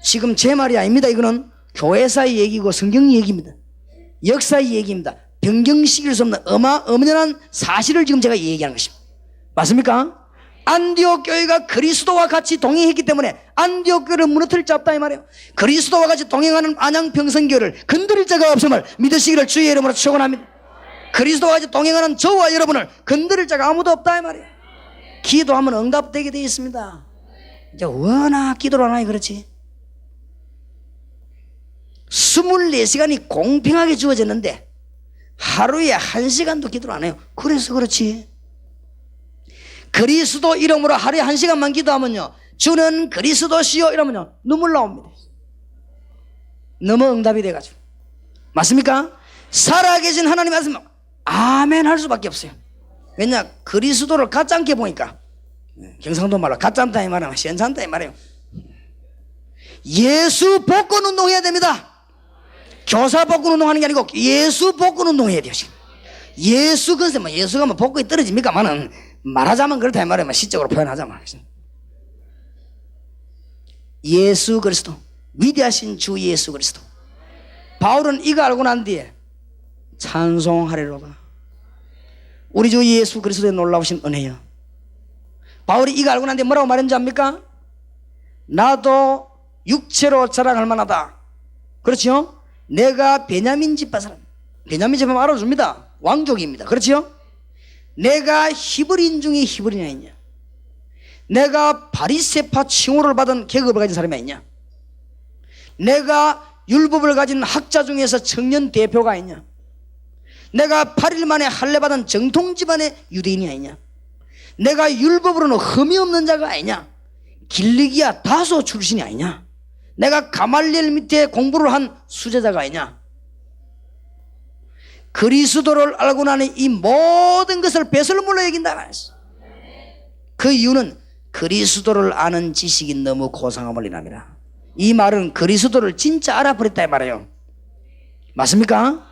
지금 제 말이 아닙니다. 이거는 교회사의 얘기고 성경 얘기입니다. 역사의 얘기입니다. 변경시킬 수 없는 엄연한 사실을 지금 제가 얘기하는 것입니다. 맞습니까? 안디옥 교회가 그리스도와 같이 동행했기 때문에 안디옥 교회를 무너뜨릴 자 없다 이 말이에요. 그리스도와 같이 동행하는 안양평성교회를 건드릴 자가 없음을 믿으시기를 주의 이름으로 축원합니다. 그리스도와 같이 동행하는 저와 여러분을 건드릴 자가 아무도 없다 이 말이에요. 기도하면 응답되게 되어 있습니다. 이제 워낙 기도를 안 하니 그렇지. 24시간이 공평하게 주어졌는데 하루에 1시간도 기도를 안 해요. 그래서 그렇지. 그리스도 이름으로 하루에 1시간만 기도하면요, 주는 그리스도시요 이러면요 눈물 나옵니다. 너무 응답이 돼가지고. 맞습니까? 살아계신 하나님 말씀 아멘 할 수밖에 없어요. 왜냐? 그리스도를 가짜않게 보니까. 경상도 말로 가짜않다 이 말이에요. 시원찮다 이 말이에요. 예수 복권 운동해야 됩니다. 교사 복권 운동하는 게 아니고 예수 복권 운동해야 돼요. 예수 근세 뭐 예수가 뭐 복권이 떨어집니까만은 말하자면 그렇다 이 말이에요. 시적으로 표현하자면. 예수 그리스도, 위대하신 주 예수 그리스도. 바울은 이거 알고 난 뒤에 찬송하리로다. 우리 주 예수 그리스도의 놀라우신 은혜여. 바울이 이거 알고 난 뒤에 뭐라고 말했는지 압니까? 나도 육체로 자랑할 만하다. 그렇죠? 내가 베냐민 집파 사람. 베냐민 집파면 알아줍니다. 왕족입니다. 그렇죠? 내가 히브리인 중에 히브리인이 아니냐? 내가 바리새파 칭호를 받은 계급을 가진 사람이 아니냐? 내가 율법을 가진 학자 중에서 청년 대표가 아니냐? 내가 8일 만에 할례 받은 정통 집안의 유대인이 아니냐? 내가 율법으로는 흠이 없는 자가 아니냐? 길리기아 다소 출신이 아니냐? 내가 가말리엘 밑에 공부를 한 수제자가 아니냐? 그리스도를 알고 나니 이 모든 것을 배설물로 여긴다 말했어. 그 이유는 그리스도를 아는 지식이 너무 고상함을 인함이라. 이 말은 그리스도를 진짜 알아버렸다 이 말이에요. 맞습니까?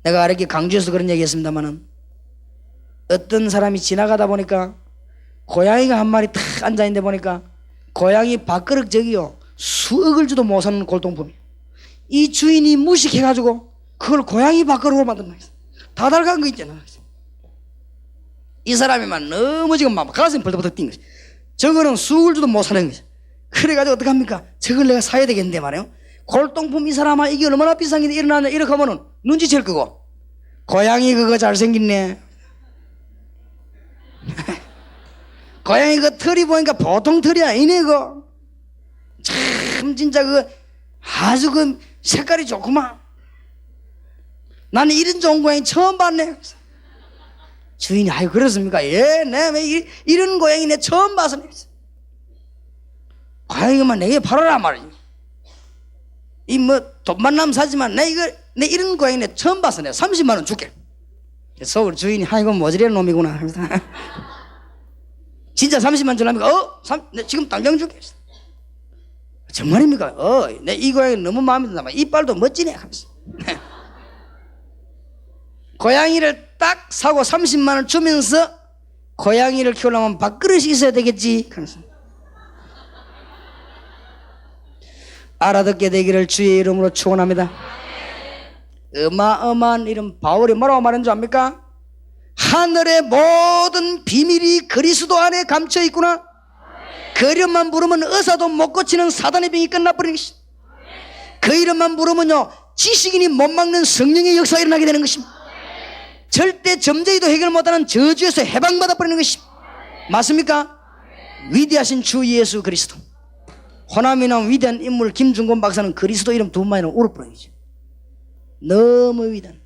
내가 이렇게 강조해서 그런 얘기 했습니다만은 어떤 사람이 지나가다 보니까 고양이가 한 마리 탁 앉아있는데 보니까 고양이 밥그릇 저기요 수억을 주도 못 사는 골동품이에요. 이 주인이 무식해가지고 그걸 고양이 밥그릇으로 만든다. 다 달간 거 있잖아. 이 사람이만 너무 지금 막 가슴이 벌떡벌떡 뛴 거지. 저거는 수울주도 못 사는 거지. 그래가지고 어떡합니까? 저걸 내가 사야 되겠는데 말이에요. 골동품 이 사람아 이게 얼마나 비싼 게 일어나냐 이렇게 하면은 눈치챌 거고. 고양이 그거 잘생겼네. 고양이 그 털이 보니까 보통 털이 아니네 그거. 참 진짜 그 아주 그 색깔이 좋구만. 나는 이런 좋은 고양이 처음 봤네. 주인이 아유 그렇습니까? 예, 네, 이런 고양이 내 처음 봐서. 고양이만 내게 팔아라 말이지. 이 뭐 돈만 나면 사지만 내 이런 고양이 내 처음 봐서 내가 30만 원 줄게. 서울 주인이 아이고 모질이는 놈이구나. 진짜 30만 주랍니까? 내 지금 당장 줄게. 정말입니까? 내 이 고양이 너무 마음에 든다. 이빨도 멋지네. 하면서. 고양이를 딱 사고 30만 원 주면서 고양이를 키우려면 밥그릇이 있어야 되겠지. 하면서. 알아듣게 되기를 주의 이름으로 축원합니다. 어마어마한 이름 바울이 뭐라고 말한 줄 압니까? 하늘의 모든 비밀이 그리스도 안에 감춰 있구나. 그 이름만 부르면 의사도 못 고치는 사단의 병이 끝나버리는 것입니다. 그 이름만 부르면요 지식인이 못 막는 성령의 역사가 일어나게 되는 것입니다. 절대 점쟁이도 해결 못하는 저주에서 해방받아 버리는 것입니다. 맞습니까? 위대하신 주 예수 그리스도. 호남이나 위대한 인물 김중곤 박사는 그리스도 이름 두 마디는 울어버리죠. 너무 위대한.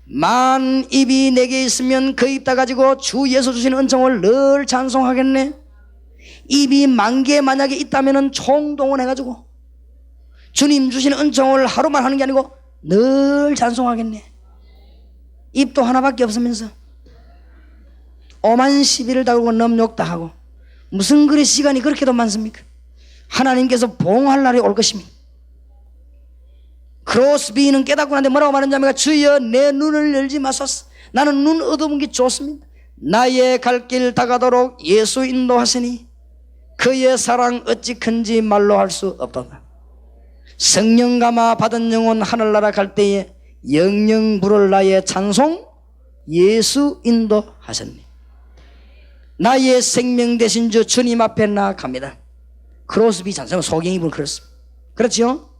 만 입이 내게 있으면 그 입 다 가지고 주 예수 주신 은총을 늘 찬송하겠네. 입이 만 개 만약에 있다면 총동원해가지고 주님 주신 은총을 하루만 하는 게 아니고 늘 찬송하겠네. 입도 하나밖에 없으면서 오만 시비를 다루고 넘욕다 하고 무슨 그리 시간이 그렇게도 많습니까? 하나님께서 보응할 날이 올 것입니다. 크로스비는 깨닫고 나는데 뭐라고 말하냐면 주여 내 눈을 열지 마소서. 나는 눈 어두운 게 좋습니다. 나의 갈 길 다가도록 예수 인도하시니 그의 사랑 어찌 큰지 말로 할 수 없도다. 성령 감화 받은 영혼 하늘나라 갈 때에 영영 부를 나의 찬송 예수 인도하셨니. 나의 생명 되신 주 주님 앞에 나아갑니다. 크로스비 찬송은 소경이분 그렇습니다. 그렇지요?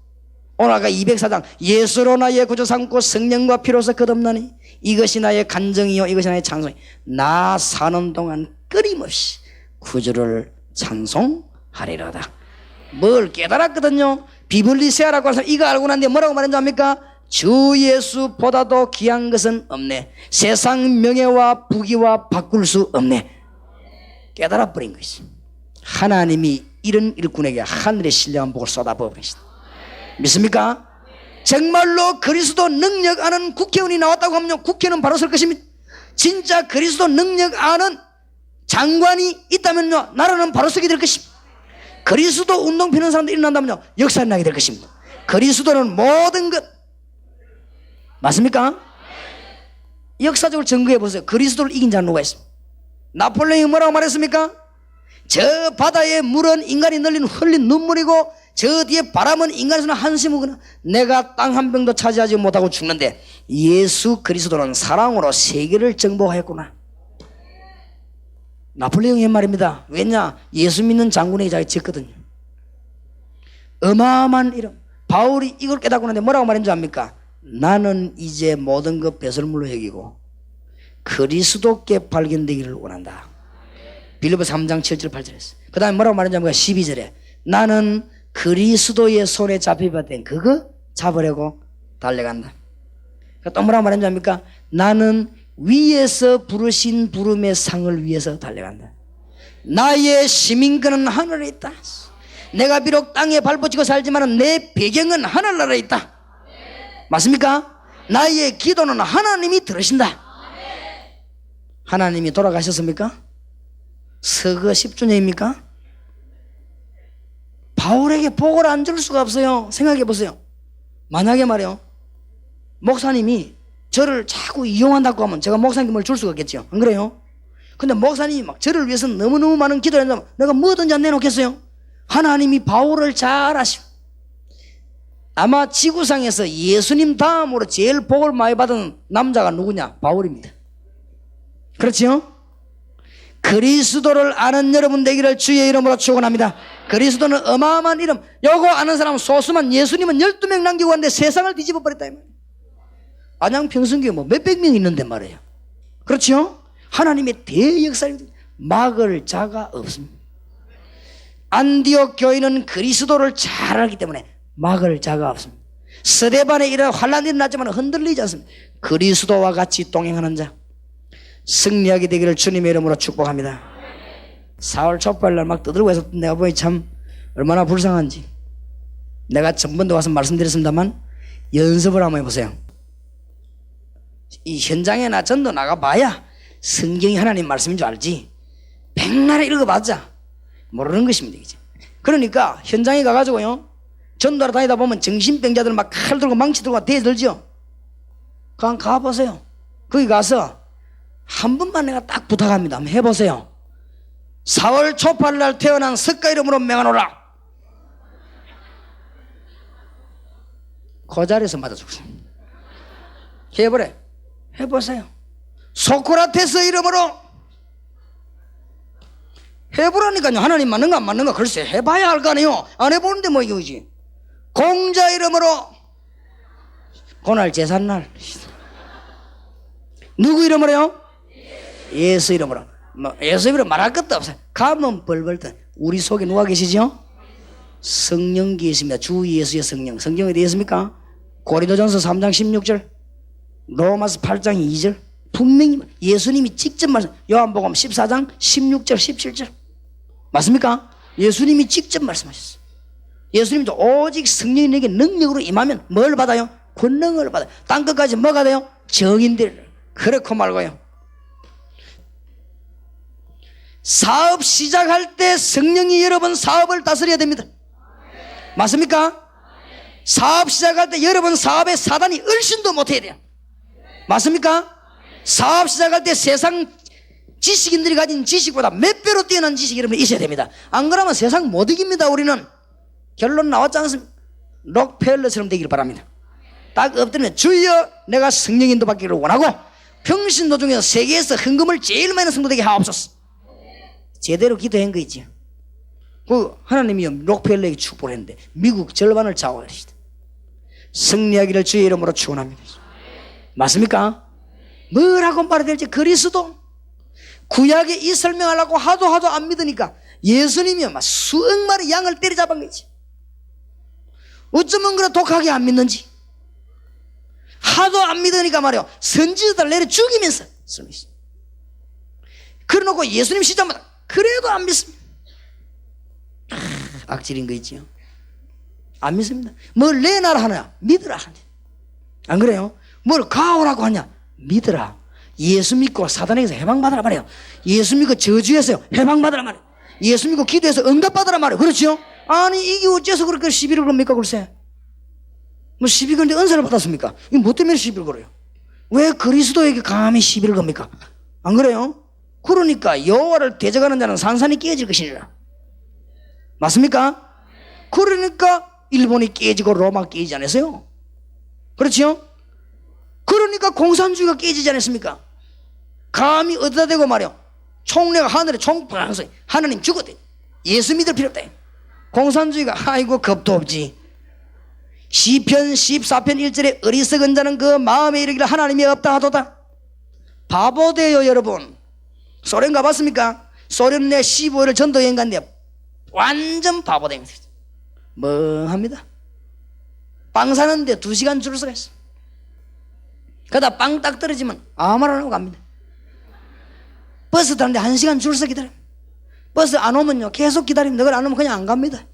오늘 아까 204장 예수로 나의 구주 삼고 성령과 피로서 거듭나니 이것이 나의 간정이요 이것이 나의 찬송이. 나 사는 동안 끊임없이 구주를 찬송하리로다. 뭘 깨달았거든요. 비블리세아라고 해서 이거 알고 난데 뭐라고 말했는지 압니까? 주 예수보다도 귀한 것은 없네. 세상 명예와 부귀와 바꿀 수 없네. 깨달아버린 것이. 하나님이 이런 일꾼에게 하늘의 신령한 복을 쏟아부어버리시다. 믿습니까? 정말로 그리스도 능력 아는 국회의원이 나왔다고 하면 국회는 바로 설 것입니다. 진짜 그리스도 능력 아는 장관이 있다면요 나라는 바로 서게 될 것입니다. 그리스도 운동 피는 사람도 일어난다면요 역사 일어나게 될 것입니다. 그리스도는 모든 것. 맞습니까? 역사적으로 증거해 보세요. 그리스도를 이긴 자는 누가 있습니까? 나폴레옹이 뭐라고 말했습니까? 저 바다의 물은 인간이 흘린 눈물이고 저 뒤에 바람은 인간의 손에 한숨이구나. 내가 땅 한 병도 차지하지 못하고 죽는데 예수 그리스도는 사랑으로 세계를 정복하였구나. 나폴레옹의 말입니다. 왜냐? 예수 믿는 장군에게 자기 졌거든요. 어마어마한 이름. 바울이 이걸 깨닫고 나는데 뭐라고 말했는지 압니까? 나는 이제 모든 것 배설물로 여기고 그리스도께 발견되기를 원한다. 빌립보서 3장 7절 8절 했어요. 그 다음에 뭐라고 말했는지 압니까? 12절에 나는 그리스도의 손에 잡히받은 그거 잡으려고 달려간다. 또 뭐라고 말했는지 압니까? 나는 위에서 부르신 부름의 상을 위해서 달려간다. 나의 시민권은 하늘에 있다. 내가 비록 땅에 발붙이고 살지만 내 배경은 하늘나라에 있다. 맞습니까? 나의 기도는 하나님이 들으신다. 하나님이 돌아가셨습니까? 서거 10주년입니까? 바울에게 복을 안 줄 수가 없어요. 생각해 보세요. 만약에 말이요 목사님이 저를 자꾸 이용한다고 하면 제가 목사님께 뭘 줄 수가 없겠죠. 안 그래요? 근데 목사님이 막 저를 위해서 너무너무 많은 기도를 한다면 내가 뭐든지 안 내놓겠어요? 하나님이 바울을 잘 아시고 아마 지구상에서 예수님 다음으로 제일 복을 많이 받은 남자가 누구냐? 바울입니다. 그렇죠? 그리스도를 아는 여러분 되기를 주의 이름으로 축원합니다. 그리스도는 어마어마한 이름. 요거 아는 사람은 소수만, 예수님은 12명 남기고 왔는데 세상을 뒤집어 버렸다 이 말이에요. 안양 평성교회 뭐 몇백 명 있는데 말이에요. 그렇죠? 하나님의 대역사입니다. 막을 자가 없습니다. 안디옥 교회는 그리스도를 잘 알기 때문에 막을 자가 없습니다. 스데반에 이런 환란이 일어났지만 흔들리지 않습니다. 그리스도와 같이 동행하는 자 승리하게 되기를 주님의 이름으로 축복합니다. 4월 촛발날 막 떠들고 해서 내가 보니 참 얼마나 불쌍한지 내가 전번도 와서 말씀드렸습니다만 연습을 한번 해보세요. 이 현장에나 전도 나가봐야 성경이 하나님 말씀인 줄 알지 백날에 읽어봤자 모르는 것입니다. 이제. 그러니까 현장에 가가지고요 전도하러 다니다 보면 정신병자들 막 칼 들고 망치 들고 대들죠. 그냥 가보세요. 거기 가서 한 번만 내가 딱 부탁합니다. 한번 해보세요. 4월 초팔날 태어난 석가 이름으로 명하노라. 그 자리에서 맞아 죽습니다. 해보세요. 소크라테스 이름으로 해보라니까요. 하나님 맞는가 안 맞는가 글쎄 해봐야 할 거 아니에요. 안 해보는데 뭐 이거지. 공자 이름으로 그날 제삿날 누구 이름으로요? 예수 이름으로. 뭐 예수 이름으로 말할 것도 없어요. 가면 벌벌 떠. 우리 속에 누가 계시죠? 성령 계십니다. 주 예수의 성령. 성경에 되어 있습니까? 고린도전서 3장 16절 로마서 8장 2절 분명히 예수님이 직접 말씀. 요한복음 14장 16절 17절 맞습니까? 예수님이 직접 말씀하셨어요. 예수님도 오직 성령에게 능력으로 임하면 뭘 받아요? 권능을 받아요. 땅끝까지 뭐가 돼요? 정인들. 그렇고 말고요. 사업 시작할 때 성령이 여러분 사업을 다스려야 됩니다. 맞습니까? 사업 시작할 때 여러분 사업에 사단이 얼씬도 못해야 돼요. 맞습니까? 사업 시작할 때 세상 지식인들이 가진 지식보다 몇 배로 뛰어난 지식이 여러분 있어야 됩니다. 안 그러면 세상 못 이깁니다. 우리는 결론 나왔지 않습니까? 록펠러처럼 되기를 바랍니다. 딱 엎드리면 주여 내가 성령인도 받기를 원하고 평신도 중에서 세계에서 헌금을 제일 많이 성도되게 하옵소서. 제대로 기도한 거 있지. 그 하나님이 록펠러에게 축복을 했는데 미국 절반을 좌우하시다. 승리하기를 주의 이름으로 축원합니다. 맞습니까? 뭐라고 말해야 될지 그리스도 구약에 이 설명하려고 하도 안 믿으니까 예수님이 막 수억 마리 양을 때려잡은 거지. 어쩌면 그래 독하게 안 믿는지 하도 안 믿으니까 말이요 선지자들 내려 죽이면서 그래놓고 예수님 시자마자 그래도 안 믿습니다. 악질인 거 있지요. 안 믿습니다. 뭘 내놔라 하냐 믿으라 하냐 안 그래요? 뭘 가오라고 하냐 믿으라. 예수 믿고 사단에게서 해방받으라 말이에요. 예수 믿고 저주에서 해방받으라 말이에요. 예수 믿고 기도해서 응답받으라 말이에요. 그렇죠? 아니 이게 어째서 그렇게 시비를 겁니까 글쎄. 뭐 시비 걸는데 은사를 받았습니까? 이거 뭐 때문에 시비를 걸어요? 왜 그리스도에게 감히 시비를 겁니까? 안 그래요? 그러니까 여호와를 대적하는 자는 산산이 깨질 것이니라. 맞습니까? 그러니까 일본이 깨지고 로마 깨지지 않았어요? 그렇죠? 그러니까 공산주의가 깨지지 않았습니까? 감히 어디다 대고 말이요 총내가 하늘에 총방서 하나님 죽었대. 예수 믿을 필요 없다. 공산주의가 아이고 겁도 없지. 시편 14편 1절에 어리석은 자는 그 마음에 이르기를 하나님이 없다 하도다. 바보돼요 여러분. 소련 가봤습니까? 소련 내 15일 전도 여행 갔는데 완전 바보됩니다. 멍합니다. 빵 사는데 2시간 줄 서가 있어. 그러다 빵 딱 떨어지면 아무 말 안 하고 갑니다. 버스 타는데 1시간 줄 서 기다려. 버스 안 오면요 계속 기다리면 그걸 안 오면 그냥 안 갑니다.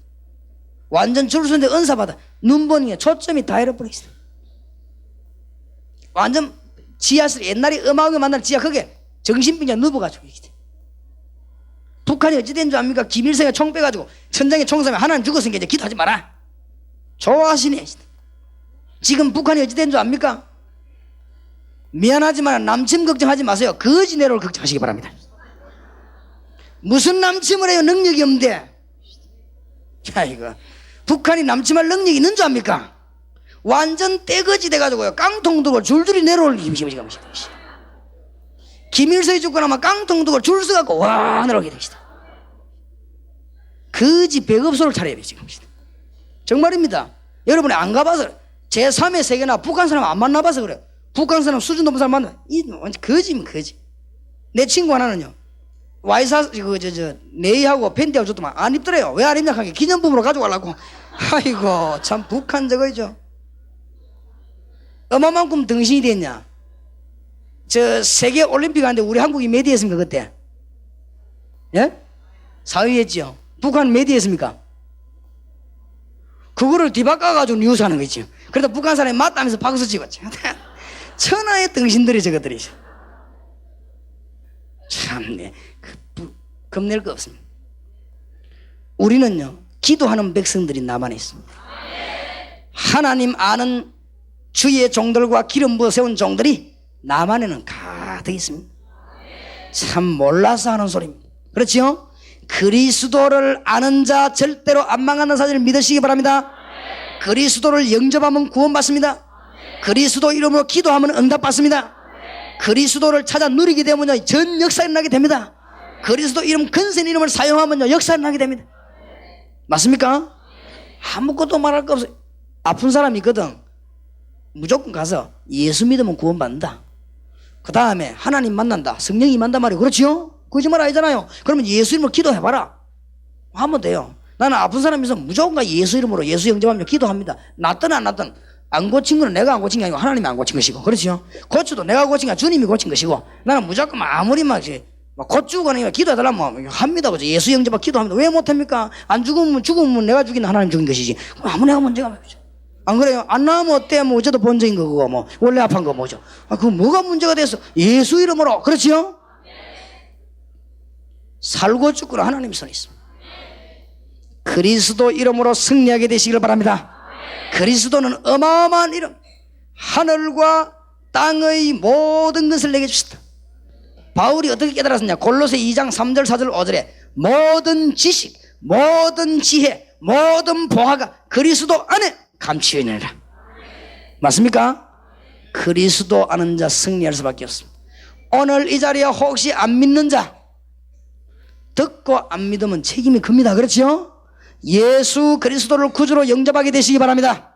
완전 줄 서는데 은사 받아. 눈 보는 게 초점이 다 잃어버려 있어. 완전 지하실 옛날에 음악을 만날 지하 그게 정신병자 누워가지고 북한이 어찌 된 줄 압니까? 김일성이 총 빼가지고 천장에 총 쏘면 하나는 죽었으니까 이제 기도하지 마라. 좋아하시네. 지금 북한이 어찌 된 줄 압니까? 미안하지만 남침 걱정하지 마세요. 거지 내로를 걱정하시기 바랍니다. 무슨 남침을 해요? 능력이 없는데. 야 이거 북한이 남침할 능력이 있는 줄 압니까? 완전 떼거지 돼가지고요. 깡통 두고 줄줄이 내려올 김일성이 죽고 나면 깡통 두고 줄 서갖고 와 내려오게 됩시다. 거지 배급소를 차려야 돼 지금. 정말입니다. 여러분이 안 가봐서 제3의 세계나 북한 사람 안 만나봐서 그래요. 북한 사람 수준 높은 사람 만나 이 완전 거지면 거지. 내 친구 하나는요 와이사 네이하고 팬티하고 줬더만 안 입더래요. 왜 안 입냐 하게 기념품으로 가져가려고. 아이고 참 북한 저거죠. 얼마만큼 등신이 됐냐. 저 세계 올림픽 하는데 우리 한국이 몇 위였습니까 그때? 예? 4위였죠. 북한 몇 위였습니까? 그거를 뒤바꿔가지고 뉴스하는 거죠. 그래도 북한 사람이 맞다면서 박수 치고 천하의 등신들이 저것들이 참네 겁낼 거 없습니다. 우리는요 기도하는 백성들이 남한에 있습니다. 하나님 아는 주의 종들과 기름 부어 세운 종들이 남한에는 가득 있습니다. 참 몰라서 하는 소리입니다. 그렇지요? 그리스도를 아는 자 절대로 안 망하는 사실을 믿으시기 바랍니다. 그리스도를 영접하면 구원받습니다. 그리스도 이름으로 기도하면 응답받습니다. 그리스도를 찾아 누리게 되면요 전 역사가 일어나게 됩니다. 그리스도 이름 근세인 이름을 사용하면요 역사가 일어나게 됩니다. 맞습니까? 아무것도 말할 거 없어요. 아픈 사람이 있거든 무조건 가서 예수 믿으면 구원받는다. 그 다음에 하나님 만난다 성령이 만난단 말이에요. 그렇지요? 거짓말 아니잖아요. 그러면 예수 이름으로 기도해봐라 하면 돼요. 나는 아픈 사람이 있으면 무조건 예수 이름으로 예수 영접하며 기도합니다. 낫든 안 낫든 안 고친 거는 내가 안 고친 게 아니고 하나님이 안 고친 것이고 그렇죠? 고쳐도 내가 고친 게 아니라 주님이 고친 것이고 나는 무조건 아무리 막 고추거나 기도해달라면 합니다. 예수 영접하고 기도합니다. 왜 못합니까? 안 죽으면 내가 죽인 하나님 죽인 것이지. 아무 내가 문제가 뭐죠? 안 그래요? 안 나오면 어때? 뭐 어쩌다 본적인 거 그거 뭐 원래 아픈 거 뭐죠? 그거 뭐가 문제가 됐어? 예수 이름으로 그렇지요? 살고 죽고는 하나님 손에 있습니다. 그리스도 이름으로 승리하게 되시길 바랍니다. 그리스도는 어마어마한 이름 하늘과 땅의 모든 것을 내게 주셨다. 바울이 어떻게 깨달았느냐 골로새 2장 3절 4절 5절에 모든 지식 모든 지혜 모든 보화가 그리스도 안에 감추어 있느니라. 맞습니까? 그리스도 아는 자 승리할 수밖에 없습니다. 오늘 이 자리에 혹시 안 믿는 자 듣고 안 믿으면 책임이 큽니다. 그렇죠? 예수 그리스도를 구주로 영접하게 되시기 바랍니다.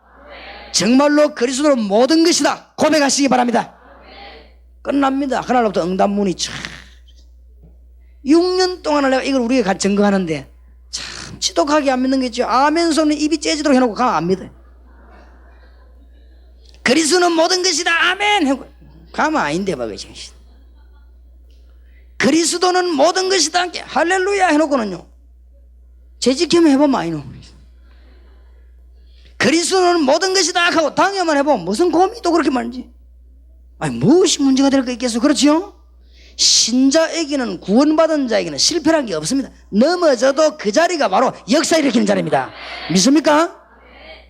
정말로 그리스도로 모든 것이다 고백하시기 바랍니다. 끝납니다. 그날부터 응답문이 쫙 6년 동안을 내가 이걸 우리가 같이 증거하는데 참 지독하게 안 믿는 게 있죠. 아멘 소리는 입이 째지도록 해놓고 가면 안 믿어요. 그리스도는 모든 것이다 아멘 하고 가면 아닌데 막 그리스도는 모든 것이다 할렐루야 해놓고는요 재직하면 해보면 아니노. 그리스도는 모든 것이다 하고 당연만 해보면 무슨 고민이 또 그렇게 많은지 아니 무엇이 문제가 될 거 있겠어. 그렇지요? 신자에게는 구원받은 자에게는 실패란 게 없습니다. 넘어져도 그 자리가 바로 역사 일으키는 자리입니다. 믿습니까?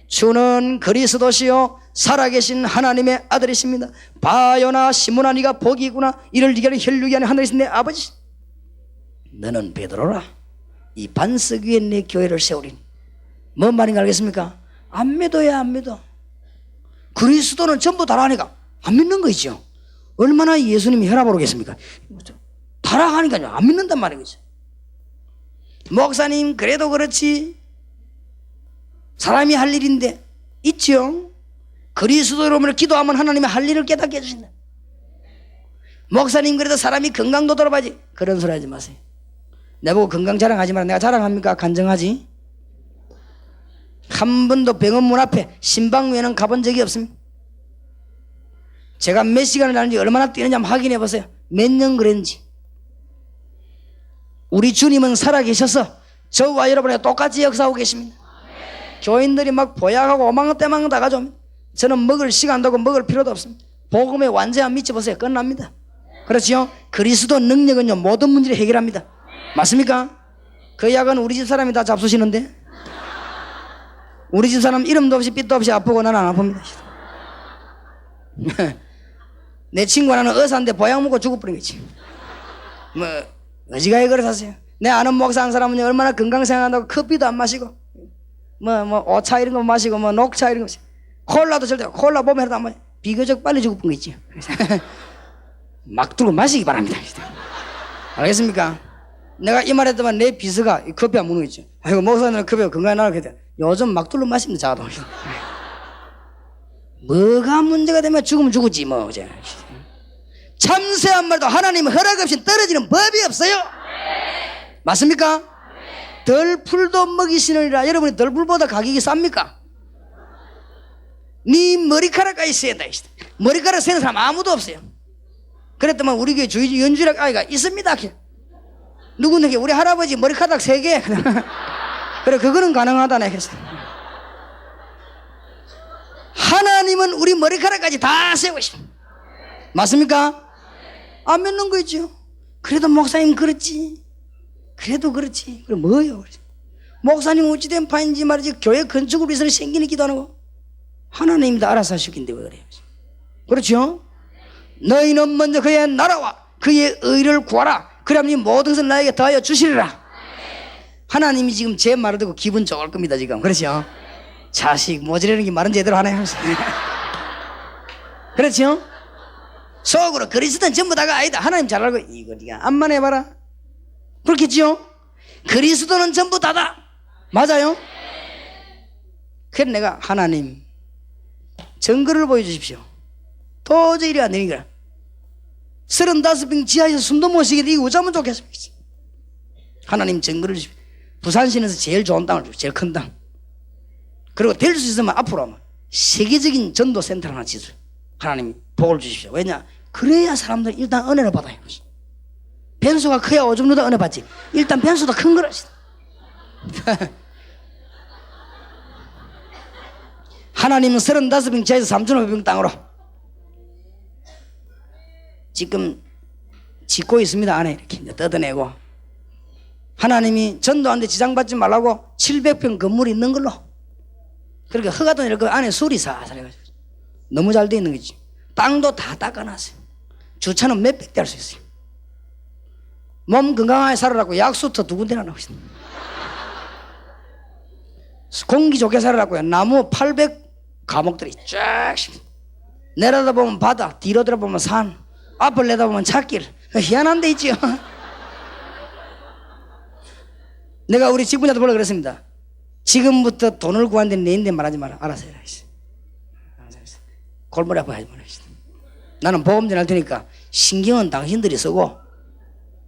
주는 그리스도시요 살아계신 하나님의 아들이십니다. 바요나 시몬아 네가 복이구나 이를 네가 혈육이 아닌 하늘이신 내 아버지. 너는 베드로라 이 반석 위에 내 교회를 세우리니. 뭔 말인가 알겠습니까? 안 믿어야 안 믿어. 그리스도는 전부 다라니까 안 믿는 거 있죠. 얼마나 예수님이 혈압 오르겠습니까? 타락하니까요 안 믿는단 말이죠. 목사님 그래도 그렇지 사람이 할 일인데 있죠. 그리스도로 기도하면 하나님이 할 일을 깨닫게 해주신다. 목사님 그래도 사람이 건강도 돌아봐야지 그런 소리 하지 마세요. 내보고 건강 자랑하지 마라. 내가 자랑합니까? 간증하지. 한 번도 병원 문 앞에 신방위에는 가본 적이 없습니다. 제가 몇 시간을 하는지 얼마나 뛰는지 한번 확인해 보세요. 몇 년 그랬는지. 우리 주님은 살아계셔서 저와 여러분과 똑같이 역사하고 계십니다. 교인들이 막 보약하고 오망때망 다 가져옵니다. 저는 먹을 시간도 없고 먹을 필요도 없습니다. 복음에 완전한 믿어보세요. 끝납니다. 그렇지요? 그리스도 능력은요 모든 문제를 해결합니다. 맞습니까? 그 약은 우리 집 사람이 다 잡수시는데 우리 집 사람 이름도 없이 빚도 없이 아프고 나는 안 아픕니다. 내 친구 하나는 의사인데 보약 먹고 죽어버린 거지. 뭐 어지간히 그래 사세요. 내 아는 목사 한 사람은 얼마나 건강 생각한다고 커피도 안 마시고 뭐 오차 이런 거 마시고 뭐 녹차 이런 거 마시고 콜라도 절대 콜라 보면 한번 비교적 빨리 죽을 거 있지. 막 들고 마시기 바랍니다. 알겠습니까? 내가 이 말했더만 내 비서가 커피 안 먹는 거 있죠. 아이고 목사님은 커피가 건강에 나을 때 요즘 막 둘러 마십니다. 자도. 뭐가 문제가 되면 죽으면 죽었지 뭐. 참새한 말도 하나님 허락 없이 떨어지는 법이 없어요. 맞습니까? 덜풀도 먹이시느니라. 여러분이 덜풀보다 가격이 쌉니까? 네 머리카락까지 세다. 머리카락 세는 사람 아무도 없어요. 그랬더만 우리 교회 연주력 아이가 있습니다. 누구에게 우리 할아버지 머리카락 3개. 그래 그거는 가능하다네 했어. 하나님은 우리 머리카락까지 다 세우고 싶어. 맞습니까? 안 믿는 거 있죠. 그래도 목사님 그렇지. 그래도 그렇지. 그럼 뭐예요? 목사님 어찌된 파인지 말이지 교회 건축을 위해서 생기는 기도하는 거 하나님도 알아서 하시긴데 왜 그래요? 그렇죠? 너희는 먼저 그의 나라와 그의 의를 구하라. 그러면 이 모든 것을 나에게 더하여 주시리라. 하나님이 지금 제 말을 듣고 기분 좋을 겁니다 지금. 그렇죠? 자식 모지르는 게 말은 제대로 하네. 그렇죠? 속으로 그리스도는 전부 다가 아니다. 하나님 잘 알고 이거 네가 암만 해봐라. 그렇겠죠? 그리스도는 전부 다다. 맞아요? 그래서 내가 하나님 증거를 보여주십시오. 도저히 이래 안 되는 거야. 35병 지하에서 숨도 못 쉬게 이거 어쩌면 좋겠습니까? 하나님 증거를 주십시오. 부산시내에서 제일 좋은 땅을 주십시오. 제일 큰 땅. 그리고 될 수 있으면 앞으로 하면 세계적인 전도 센터를 하나 지으세요. 하나님 복을 주십시오. 왜냐? 그래야 사람들이 일단 은혜를 받아요. 변수가 커야 오줌 누다 은혜 받지. 일단 변수도 큰 거라. 하나님은 35병 지하에서 3,500병 땅으로 지금 짓고 있습니다. 안에 이렇게 뜯어내고 하나님이 전도하는데 지장받지 말라고 700평 건물이 있는 걸로 그렇게 허가돈 이렇게 안에 술이 사살해가지고 너무 잘 돼 있는 거지. 땅도 다 닦아놨어요. 주차는 몇백 대 할 수 있어요. 몸 건강하게 살아라고 약수터 2군데나 나오고 있습니다. 공기 좋게 살아라고요. 나무 800 과목들이 쫙 내려다보면 바다, 뒤로 들어보면 산, 앞을 내다보면 찻길. 희한한 데 있지요. 내가 우리 직분자도 보려 그랬습니다. 지금부터 돈을 구하는데 내 인데 말하지 마라. 알아서 해라. 골머리 아파 하지 마라. 나는 복음 전할 테니까 신경은 당신들이 쓰고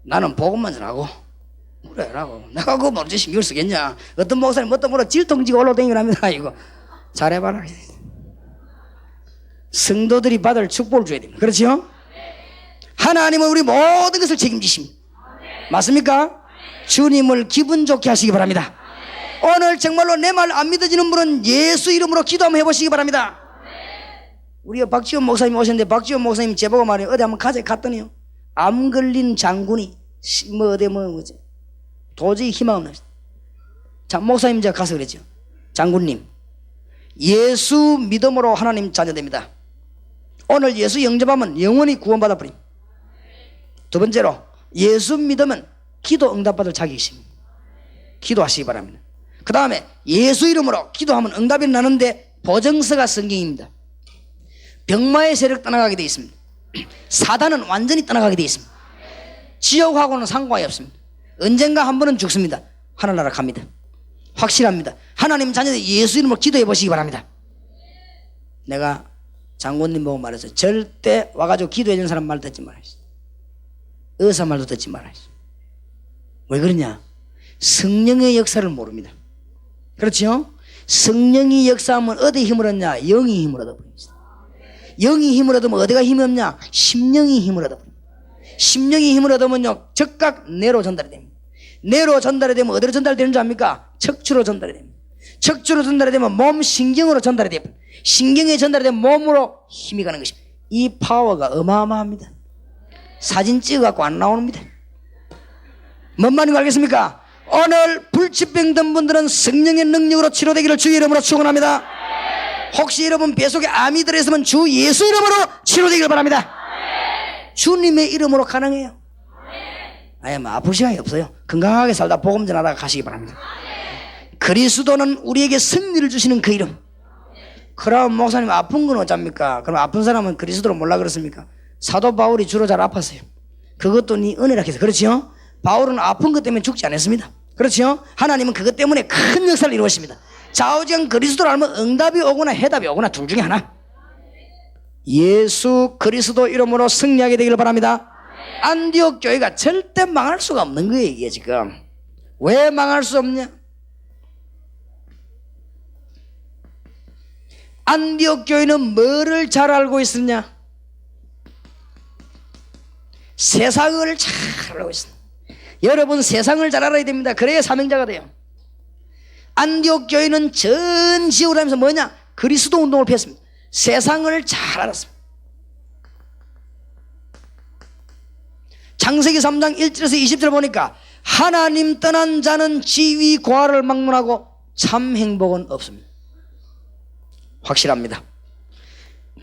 나는 복음만 전하고 그래라고. 내가 그거 모르지 신경을 쓰겠냐. 어떤 목사님 어떤 뭐라 질통지가 올라다니랍니다. 이거 잘해봐라. 성도들이 받을 축복을 줘야 됩니다. 그렇죠? 하나님은 우리 모든 것을 책임지십니다. 맞습니까? 주님을 기분 좋게 하시기 바랍니다. 오늘 정말로 내 말 안 믿어지는 분은 예수 이름으로 기도 한번 해보시기 바랍니다. 우리가 박지원 목사님 오셨는데 박지원 목사님 제보가 말해요. 어디 한번 가자 갔더니요. 암 걸린 장군이 뭐지 도저히 희망 없나. 자 목사님 제가 가서 그랬죠. 장군님 예수 믿음으로 하나님 자녀됩니다. 오늘 예수 영접하면 영원히 구원받아 버립니다. 두 번째로 예수 믿으면 기도 응답받을 자격이 있습니다. 기도하시기 바랍니다. 그 다음에 예수 이름으로 기도하면 응답이 나는데 보증서가 성경입니다. 병마의 세력 떠나가게 되어 있습니다. 사단은 완전히 떠나가게 되어 있습니다. 지옥하고는 상관이 없습니다. 언젠가 한 번은 죽습니다. 하늘나라 갑니다. 확실합니다. 하나님 자녀들 예수 이름으로 기도해 보시기 바랍니다. 내가 장군님 보고 말했어요. 절대 와가지고 기도해 주는 사람 말 듣지 말아요. 의사 말도 듣지 말아요. 왜 그러냐? 성령의 역사를 모릅니다. 그렇죠? 성령이 역사하면 어디 힘을 얻냐? 영이 힘을 얻어버립니다. 영이 힘을 얻으면 어디가 힘이 없냐? 심령이 힘을 얻어버립니다. 심령이 힘을 얻으면요 즉각 뇌로 전달이 됩니다. 뇌로 전달이 되면 어디로 전달되는 줄 압니까? 척추로 전달이 됩니다. 척추로 전달이 되면 몸 신경으로 전달이 됩니다. 신경에 전달이 되면 몸으로 힘이 가는 것입니다. 이 파워가 어마어마합니다. 사진 찍어갖고 안 나옵니다. 뭔 말인지 알겠습니까? 오늘 불치병 든 분들은 성령의 능력으로 치료되기를 주의 이름으로 축원합니다. 혹시 여러분 뱃속에 암이 들어있으면 주 예수 이름으로 치료되기를 바랍니다. 주님의 이름으로 가능해요. 아예 뭐 아플 시간이 없어요. 건강하게 살다 복음 전하다가 가시기 바랍니다. 그리스도는 우리에게 승리를 주시는 그 이름, 그럼 목사님 아픈 건 어쩝니까? 그럼 아픈 사람은 그리스도를 몰라 그렇습니까? 사도 바울이 주로 잘 아팠어요. 그것도 네 은혜라 해서. 그렇지요? 바울은 아픈 것 때문에 죽지 않았습니다. 그렇지요? 하나님은 그것 때문에 큰 역사를 이루었습니다. 좌우지간 그리스도를 알면 응답이 오거나 해답이 오거나 둘 중에 하나. 예수 그리스도 이름으로 승리하게 되기를 바랍니다. 안디옥 교회가 절대 망할 수가 없는 거예요. 이게 지금 왜 망할 수 없냐? 안디옥 교회는 뭐를 잘 알고 있었냐? 세상을 잘 알고 있습니다. 여러분 세상을 잘 알아야 됩니다. 그래야 사명자가 돼요. 안디옥 교회는 전 지역으로 하면서 뭐냐? 그리스도 운동을 폈습니다. 세상을 잘 알았습니다. 창세기 3장 1절에서 20절 보니까 하나님 떠난 자는 지위 고아를 막론하고 참 행복은 없습니다. 확실합니다.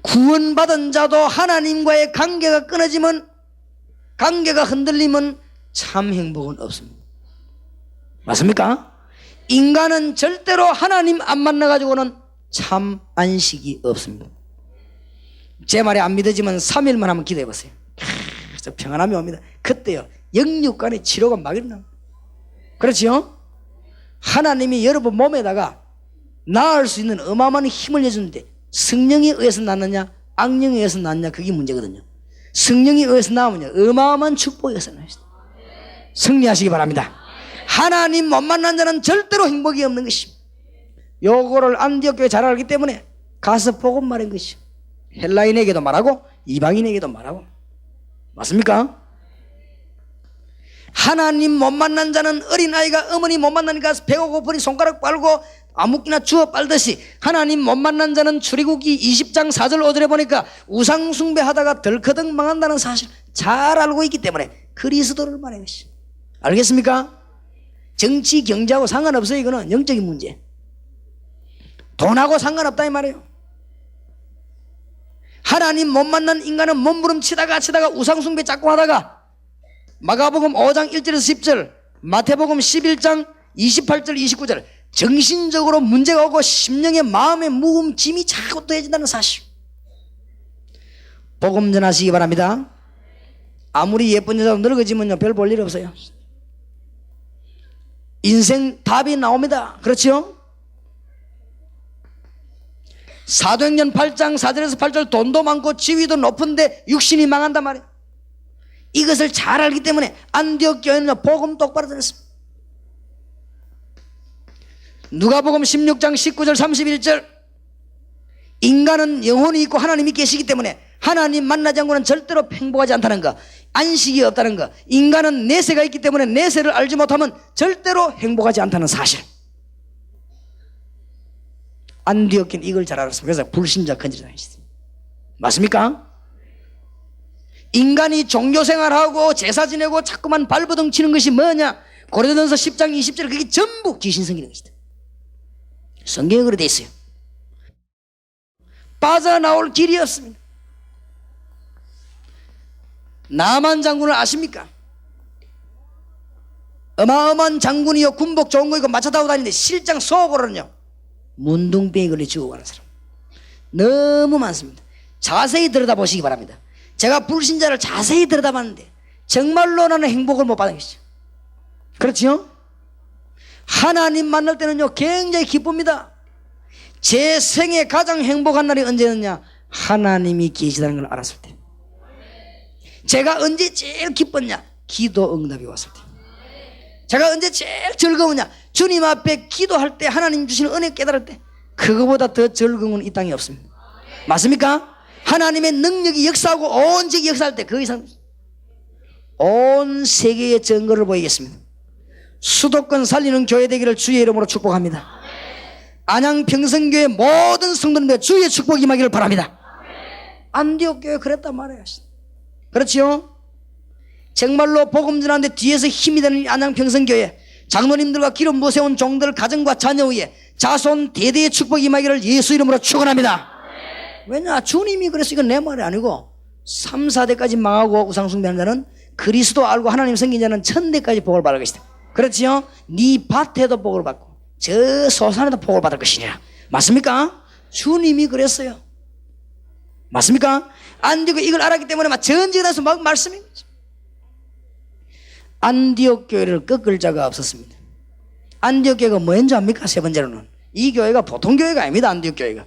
구원받은 자도 하나님과의 관계가 끊어지면, 관계가 흔들리면 참 행복은 없습니다. 맞습니까? 인간은 절대로 하나님 안 만나가지고는 참 안식이 없습니다. 제 말이 안 믿어지면 3일만 한번 기도해 보세요. 그래서 평안함이 옵니다. 그때요 영육간의 치료가 막 일어납니다. 그렇지요? 하나님이 여러분 몸에다가 나을 수 있는 어마어마한 힘을 내주는데 성령에 의해서 낳느냐 악령에 의해서 낳느냐 그게 문제거든요. 성령에 의해서 낳으면요 어마어마한 축복이 의해서 낳습니다. 승리하시기 바랍니다. 하나님 못 만난 자는 절대로 행복이 없는 것입니다. 요거를 안디옥 교회 잘 알기 때문에 가서 복음 말한 것이죠. 헬라인에게도 말하고 이방인에게도 말하고. 맞습니까? 하나님 못 만난 자는 어린아이가 어머니 못 만나니까 배가 고프니 손가락 빨고 아무끼나 주워 빨듯이 하나님 못 만난 자는 출애굽기 20장 4절 5절에 보니까 우상 숭배하다가 덜커덕 망한다는 사실 잘 알고 있기 때문에 그리스도를 말하는 것이죠. 알겠습니까? 정치 경제하고 상관없어요. 이거는 영적인 문제. 돈하고 상관없다 이 말이에요. 하나님 못 만난 인간은 몸부림치다가 우상 숭배 자꾸 하다가 마가복음 5장 1절에서 10절 마태복음 11장 28절 29절 정신적으로 문제가 오고 심령의 마음의 무거움 짐이 자꾸 더해진다는 사실. 복음 전하시기 바랍니다. 아무리 예쁜 여자도 늙어지면요 별 볼 일 없어요. 인생 답이 나옵니다. 그렇죠? 사도행전 8장 4절에서 8절 돈도 많고 지위도 높은데 육신이 망한단 말이에요. 이것을 잘 알기 때문에 안디옥 교회는 복음 똑바로 들었습니다. 누가복음 16장 19절 31절 인간은 영혼이 있고 하나님이 계시기 때문에 하나님 만나지 않고는 절대로 행복하지 않다는 거, 안식이 없다는 거, 인간은 내세가 있기 때문에 내세를 알지 못하면 절대로 행복하지 않다는 사실. 안디옥 교회는 이걸 잘 알았습니다. 그래서 불신자 건지자이시죠. 맞습니까? 인간이 종교생활하고 제사 지내고 자꾸만 발버둥 치는 것이 뭐냐? 고린도전서 10장 20절 그게 전부 귀신성기는 것이다. 성경에 그렇게 되어 있어요. 빠져나올 길이 없습니다. 나만 장군을 아십니까? 어마어마한 장군이요 군복 좋은 거 입고 마차 타고 다니는데 실장 속으로는요 문둥병이 걸려 죽어가는 사람 너무 많습니다. 자세히 들여다보시기 바랍니다. 제가 불신자를 자세히 들여다봤는데 정말로 나는 행복을 못 받은 것이죠. 그렇지요? 하나님 만날 때는요 굉장히 기쁩니다. 제 생에 가장 행복한 날이 언제였냐? 하나님이 계시다는 걸 알았을 때. 제가 언제 제일 기뻤냐? 기도 응답이 왔을 때. 제가 언제 제일 즐거우냐? 주님 앞에 기도할 때 하나님 주시는 은혜 깨달을 때. 그거보다 더 즐거움은 이 땅에 없습니다. 맞습니까? 하나님의 능력이 역사하고 온 지역이 역사할 때 그 이상 온 세계의 증거를 보이겠습니다. 수도권 살리는 교회 되기를 주의 이름으로 축복합니다. 안양 평성교회 모든 성도님들 주의 축복이 임하기를 바랍니다. 안디옥 교회 그랬단 말이에요. 그렇지요? 정말로 복음 전하는데 뒤에서 힘이 되는 안양 평성교회 장로님들과 기름 부어세운 종들 가정과 자녀 위에 자손 대대의 축복이 임하기를 예수 이름으로 축원합니다. 왜냐? 주님이 그래서 이건 내 말이 아니고 3, 4대까지 망하고 우상숭배하는 자는 그리스도 알고 하나님 섬긴 자는 1000대까지 복을 받을 것이다. 그렇지요? 네 밭에도 복을 받고 저 소산에도 복을 받을 것이니라. 맞습니까? 주님이 그랬어요. 맞습니까? 안디옥 이걸 알았기 때문에 막 전지가 나서 막 말씀인 거죠. 안디옥 교회를 꺾을 자가 없었습니다. 안디옥 교회가 뭐인 줄 압니까? 세 번째로는 이 교회가 보통 교회가 아닙니다. 안디옥 교회가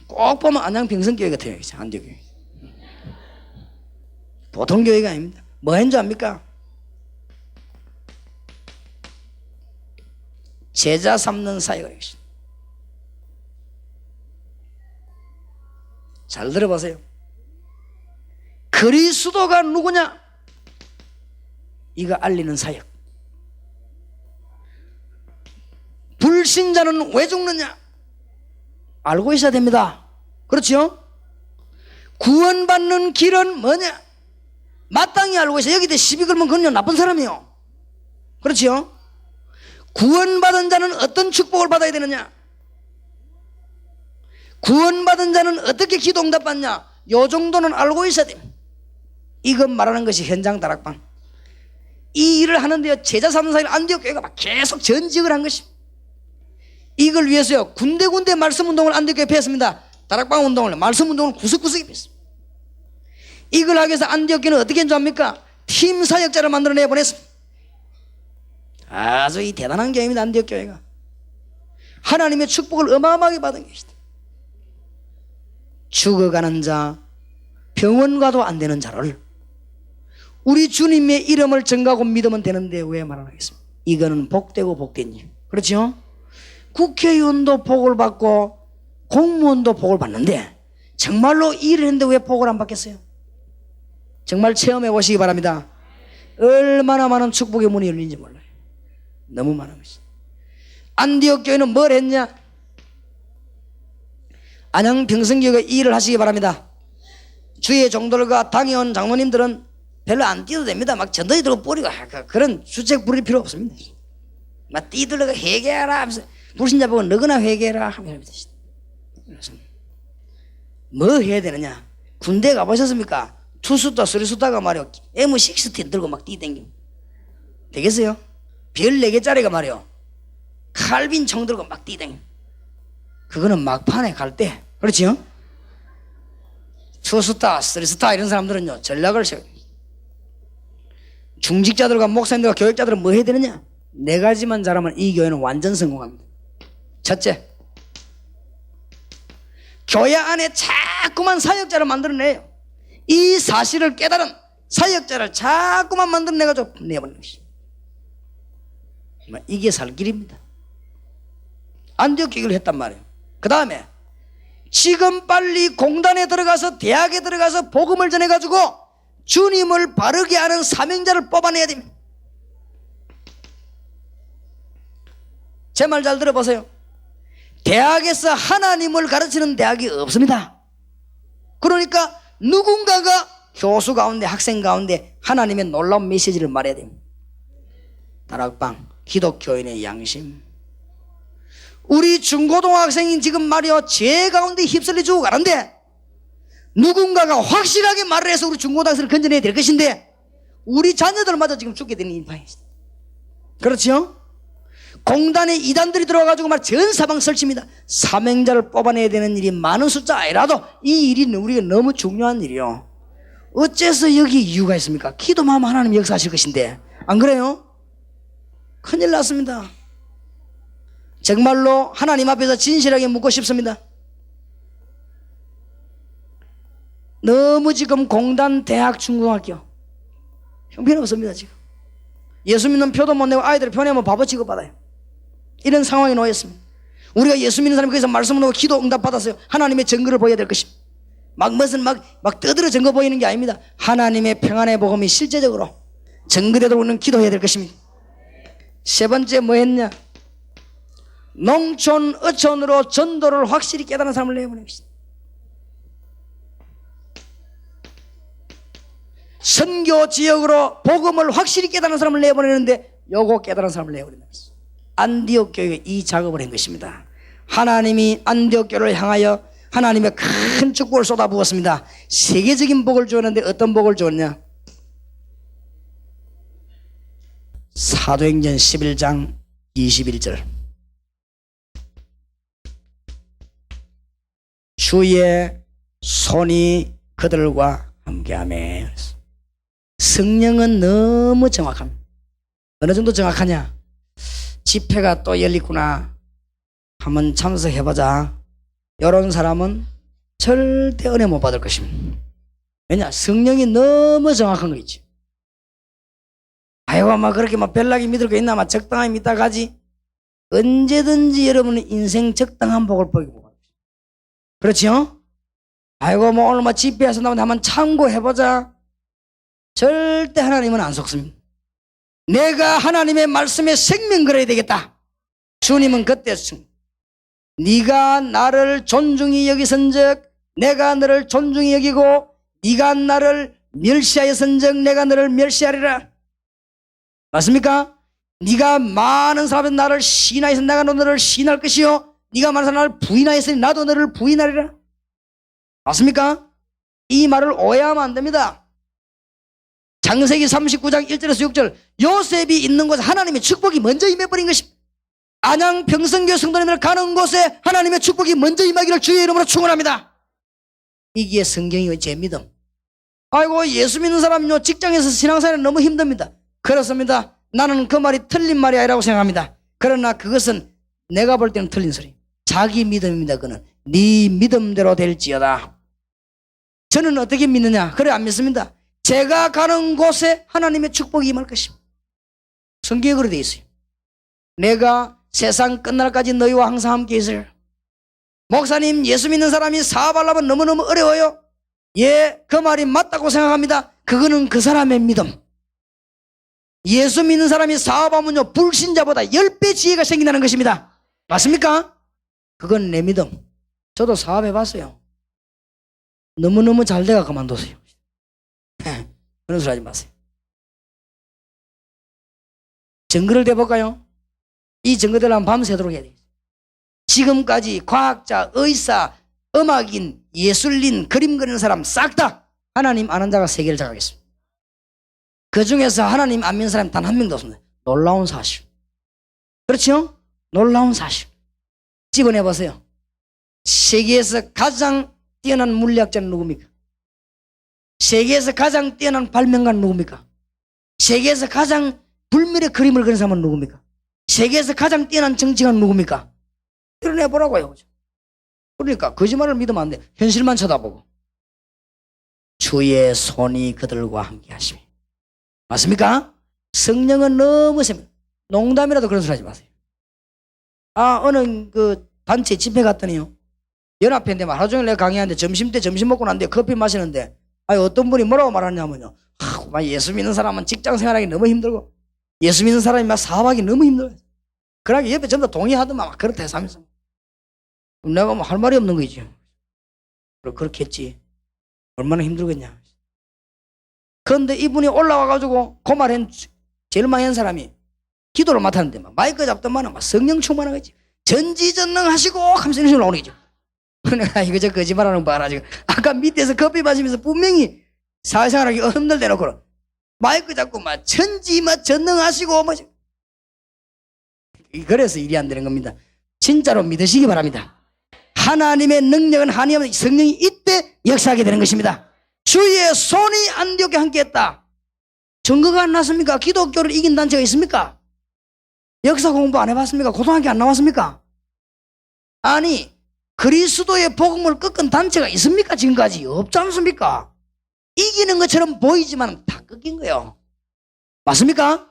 꼭 보면 안양 평성교회 같아요. 안디옥 교회 보통 교회가 아닙니다. 뭐인 줄 압니까? 제자 삼는 사역을 했습니다. 잘 들어보세요. 그리스도가 누구냐? 이거 알리는 사역. 불신자는 왜 죽느냐? 알고 있어야 됩니다. 그렇죠? 구원받는 길은 뭐냐? 마땅히 알고 있어요. 여기다 시비 걸면 그건 나쁜 사람이요. 그렇죠? 구원받은 자는 어떤 축복을 받아야 되느냐? 구원받은 자는 어떻게 기도 응답받냐? 요 정도는 알고 있어야 돼요. 이것 말하는 것이 현장 다락방. 이 일을 하는데요, 제자 삼는 사이를 안디옥 교회가 막 계속 전직을 한 것입니다. 이걸 위해서요, 군데군데 말씀 운동을 안디옥 교회에 폈습니다. 다락방 운동을, 말씀 운동을 구석구석에 폈습니다. 이걸 하기 위해서 안디옥 교회는 어떻게 합니까? 팀 사역자를 만들어내 보냈습니다. 아주 이 대단한 교회입니다. 안디옥 교회가 하나님의 축복을 어마어마하게 받은 것이다. 죽어가는 자, 병원 가도 안 되는 자를 우리 주님의 이름을 전가하고 믿으면 되는데 왜 말 안 하겠습니까? 이거는 복되고 복된 일. 그렇죠? 국회의원도 복을 받고 공무원도 복을 받는데 정말로 일을 했는데 왜 복을 안 받겠어요? 정말 체험해 보시기 바랍니다. 얼마나 많은 축복의 문이 열린지 몰라요. 너무 많은 것이. 안디옥 교회는 뭘 했냐? 안양 평성교회가 이 일을 하시기 바랍니다. 주의 종들과 당회원 장로님들은 별로 안 뛰어도 됩니다. 막 전도지 들고 뿌리고 그런 주책 부릴 필요 없습니다. 막 뛰들어가 회개하라 하면서 불신자 보고 너거나 회개하라 하면 뭐 해야 되느냐? 군대 가보셨습니까? 투수다 쓰리수다가 말이요 M16 들고 막 뛰댕기고 되겠어요? 별 4개짜리가 말이요 칼빈 총 들고 막 뛰댕기고 그거는 막판에 갈 때 그렇지요? 투수다 쓰리수다 이런 사람들은요 전략을 세워요. 중직자들과 목사님들과 교육자들은 뭐 해야 되느냐? 4가지만 잘하면 이 교회는 완전 성공합니다. 첫째, 교회 안에 자꾸만 사역자를 만들어내요. 이 사실을 깨달은 사역자를 자꾸만 만들어내가지고 내버리는 것이죠. 이게 살 길입니다. 안디옥 교회를 했단 말이에요. 그 다음에 지금 빨리 공단에 들어가서 대학에 들어가서 복음을 전해가지고 주님을 바르게 하는 사명자를 뽑아내야 됩니다. 제 말 잘 들어보세요. 대학에서 하나님을 가르치는 대학이 없습니다. 그러니까 누군가가 교수 가운데 학생 가운데 하나님의 놀라운 메시지를 말해야 됩니다. 다락방 기독교인의 양심. 우리 중고등학생이 지금 말이요 죄 가운데 휩쓸려 주고 가는데 누군가가 확실하게 말을 해서 우리 중고등학생을 건져내야 될 것인데 우리 자녀들마저 지금 죽게 되는 인파입니다. 그렇죠? 공단에 이단들이 들어와가지고 말 전사방 설치입니다. 사명자를 뽑아내야 되는 일이 많은 숫자 아니라도 이 일이 우리가 너무 중요한 일이요. 어째서 여기 이유가 있습니까? 기도만 하면 하나님 역사하실 것인데 안 그래요? 큰일 났습니다. 정말로 하나님 앞에서 진실하게 묻고 싶습니다. 너무 지금 공단, 대학, 중고등학교 형편없습니다. 지금 예수 믿는 표도 못 내고 아이들 표 내면 바보 취급받아요. 이런 상황에 놓였습니다. 우리가 예수 믿는 사람이 거기서 말씀을 놓고 기도 응답 받았어요. 하나님의 증거를 보여야 될 것입니다. 무슨 떠들어 증거 보이는 게 아닙니다. 하나님의 평안의 복음이 실제적으로 증거되도록 우리는 기도해야 될 것입니다. 세 번째 뭐 했냐? 농촌, 어촌으로 전도를 확실히 깨달은 사람을 내보내는 것입니다. 선교 지역으로 복음을 확실히 깨달은 사람을 내보내는데 요거 깨달은 사람을 내보내는 것입니다. 안디옥 교회가 이 작업을 한 것입니다. 하나님이 안디옥 교회를 향하여 하나님의 큰 축복을 쏟아부었습니다. 세계적인 복을 주었는데 어떤 복을 주었냐? 사도행전 11장 21절 주의 손이 그들과 함께하매. 성령은 너무 정확합니다. 어느 정도 정확하냐? 집회가 또 열리구나, 한번 참석해보자, 이런 사람은 절대 은혜 못 받을 것입니다. 왜냐? 성령이 너무 정확한 거 있지. 아이고, 막 그렇게 막 별나게 믿을 거 있나? 막 적당하게 믿다 가지. 언제든지 여러분은 인생 적당한 복을 보이고. 그렇지요? 아이고, 뭐 오늘 뭐 집회에서 나오는데 한번 참고해보자. 절대 하나님은 안 속습니다. 내가 하나님의 말씀에 생명 걸어야 되겠다. 주님은 그때 네가 나를 존중히 여기선즉 내가 너를 존중히 여기고 네가 나를 멸시하여선즉 내가 너를 멸시하리라. 맞습니까? 네가 많은 사람은 나를 시인하여서 내가 너를 시인할 것이요 네가 많은 사람을 나를 부인하였으니 나도 너를 부인하리라. 맞습니까? 이 말을 오해하면 안 됩니다. 창세기 39장 1절에서 6절, 요셉이 있는 곳에 하나님의 축복이 먼저 임해버린 것입니다. 안양 평성교회 성도님들 가는 곳에 하나님의 축복이 먼저 임하기를 주의 이름으로 축원합니다. 이게 성경이고 제 믿음. 아이고, 예수 믿는 사람요 직장에서 신앙생활은 너무 힘듭니다. 그렇습니다. 나는 그 말이 틀린 말이 아니라고 생각합니다. 그러나 그것은 내가 볼 때는 틀린 소리. 자기 믿음입니다. 그는 네 믿음대로 될지어다. 저는 어떻게 믿느냐? 그래 안 믿습니다. 제가 가는 곳에 하나님의 축복이 임할 것입니다. 성경에 그렇게 되어 있어요. 내가 세상 끝날까지 너희와 항상 함께 있을. 목사님, 예수 믿는 사람이 사업하려면 너무너무 어려워요. 예, 그 말이 맞다고 생각합니다. 그거는 그 사람의 믿음. 예수 믿는 사람이 사업하면요 불신자보다 10배 지혜가 생긴다는 것입니다. 맞습니까? 그건 내 믿음. 저도 사업해봤어요. 너무너무 잘 돼가 그만뒀어요. 그런 소리 하지 마세요. 증거를 대볼까요? 이 증거들은 밤새도록 해야 되겠어요. 지금까지 과학자, 의사, 음악인, 예술인, 그림 그리는 사람 싹 다 하나님 아는 자가 세계를 장악했습니다. 그 중에서 하나님 안 믿는 사람이 단 한 명도 없습니다. 놀라운 사실. 그렇죠? 놀라운 사실. 집어내보세요. 세계에서 가장 뛰어난 물리학자는 누굽니까? 세계에서 가장 뛰어난 발명가는 누굽니까? 세계에서 가장 불멸의 그림을 그린 사람은 누굽니까? 세계에서 가장 뛰어난 정치가는 누굽니까? 드러내보라고요. 그러니까 거짓말을 믿으면 안 돼. 현실만 쳐다보고. 주의 손이 그들과 함께 하시며. 맞습니까? 성령은 너무 셉니다. 농담이라도 그런 소리 하지 마세요. 어느 그 단체 집회 갔더니요, 연합회인데 하루 종일 내가 강의하는데 점심 때 점심 먹고 난데 커피 마시는데 어떤 분이 뭐라고 말하냐면요, 예수 믿는 사람은 직장 생활하기 너무 힘들고 예수 믿는 사람이 막 사업하기 너무 힘들어요. 그러니까 옆에 전부 다 동의하더만 막 그렇다 해서 하면서 내가 뭐 할 말이 없는 거지. 그렇게 했지. 얼마나 힘들겠냐. 그런데 이분이 올라와가지고 그 말은 제일 많이 한 사람이 기도를 맡았는데 막 마이크 잡더만 막 성령 충만하겠지. 전지전능하시고 하면서 이런 식으로 나오는 거죠. 내가 이거 저 거짓말하는 거 봐라 지금. 아까 밑에서 커피 마시면서 분명히 사회생활하기 어음들 대놓고 마이크 잡고 막 천지 막 전능하시고 뭐. 그래서 일이 안 되는 겁니다. 진짜로 믿으시기 바랍니다. 하나님의 능력은 하나님의 성령이 이때 역사하게 되는 것입니다. 주의 손이 안디옥에 함께했다. 증거가 안 났습니까? 기독교를 이긴 단체가 있습니까? 역사 공부 안 해봤습니까? 고등학교 안 나왔습니까? 아니, 그리스도의 복음을 꺾은 단체가 있습니까? 지금까지 없지 않습니까? 이기는 것처럼 보이지만 다 꺾인 거예요. 맞습니까?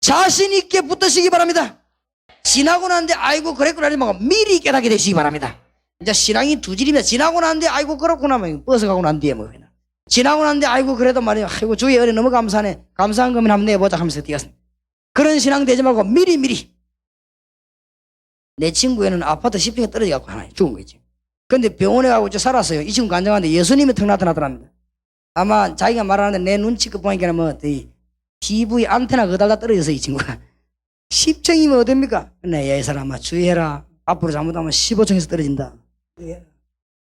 자신 있게 붙으시기 바랍니다. 지나고 나는데 아이고 그랬구나 하지 말고 미리 깨닫게 되시기 바랍니다. 이제 신앙이 두 질입니다. 지나고 나는데 아이고 그렇구나 뭐 버스 가고 난 뒤에 뭐 지나고 나는데 아이고 그래도 말이야 아이고 주의 은혜 너무 감사하네. 감사한 거면 한번 내보자 하면서 뛰었습니다. 그런 신앙 되지 말고 미리. 내 친구에는 아파트 10층에 떨어져 갖고 하나 죽은 거지. 근데 병원에 가고 살았어요. 이 친구 간증하는데 예수님이 턱 나타나더랍니다. 아마 자기가 말하는데 내 눈치껏 보니까 뭐 TV 안테나 그달다 떨어져서 이 친구가 10층이면 어딥니까? 근데 이 사람아 주의해라. 앞으로 잘못하면 15층에서 떨어진다.